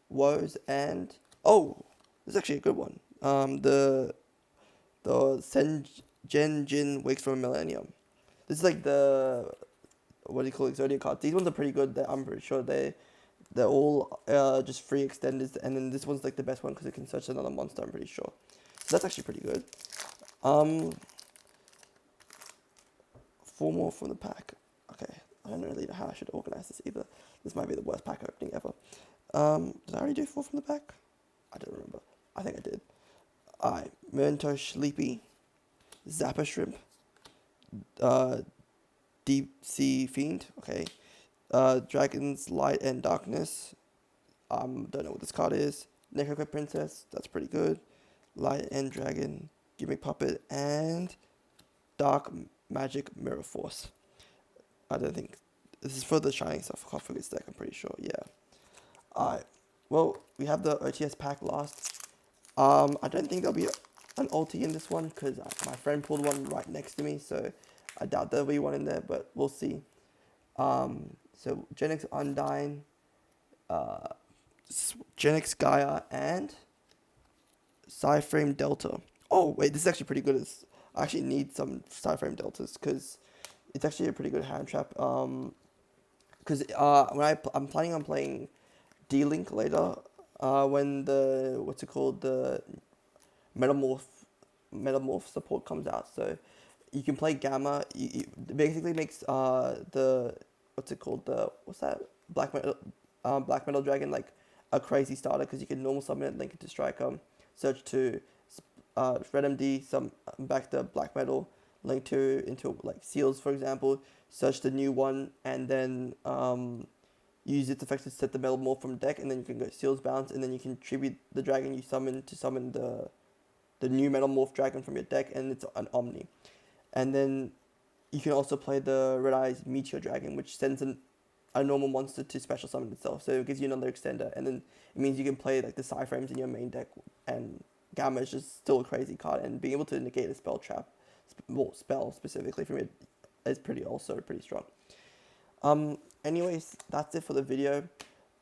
Woes, and this is actually a good one. The Jin Wakes from a Millennium. This is like the Zodiac cards. These ones are pretty good. I'm pretty sure they're all just free extenders, and then this one's like the best one because it can search another monster, I'm pretty sure. So that's actually pretty good. 4 more from the pack. Okay, I don't really know how I should organize this either. This might be the worst pack opening ever. Did I already do 4 from the pack? I don't remember. I think I did. Alright, Memento Sleepy, Zapper Shrimp, Deep Sea Fiend, okay. Dragon's Light and Darkness. Don't know what this card is. Necroquip Princess, that's pretty good. Light and Dragon, Gimmick Puppet, and Dark Magic Mirror Force. I don't think this is for the Shining Sarcophagus deck, I'm pretty sure, yeah. Alright, well, we have the OTS pack last. I don't think there'll be an ulti in this one because my friend pulled one right next to me, so I doubt there'll be one in there, but we'll see. So Genix Undyne, Genix Gaia, and Psyframe Delta. Oh wait, this is actually pretty good. I actually need some Psyframe Deltas because it's actually a pretty good hand trap. Because I'm planning on playing D-Link later. When the Metamorph support comes out, so you can play Gamma. It basically makes Black Metal Dragon like a crazy starter because you can normal summon it, link it to Striker, search to Red MD, some back to Black Metal, link into like Seals for example, search the new one, and then use its effect to set the Metamorph from deck, and then you can go Seals bounce, and then you can tribute the dragon you summon to summon the new Metamorph dragon from your deck, and it's an Omni. And then you can also play the Red Eyes Meteor Dragon, which sends a normal monster to special summon itself, so it gives you another extender, and then it means you can play like the Psyframes in your main deck, and Gamma is just still a crazy card, and being able to negate a spell trap, spell specifically from it, is also pretty strong. Anyways, that's it for the video.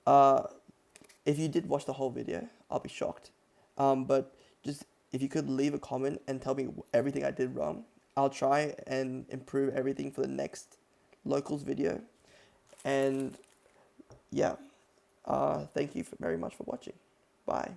If you did watch the whole video, I'll be shocked. But just if you could leave a comment and tell me everything I did wrong, I'll try and improve everything for the next locals video. And yeah, thank you very much for watching. Bye.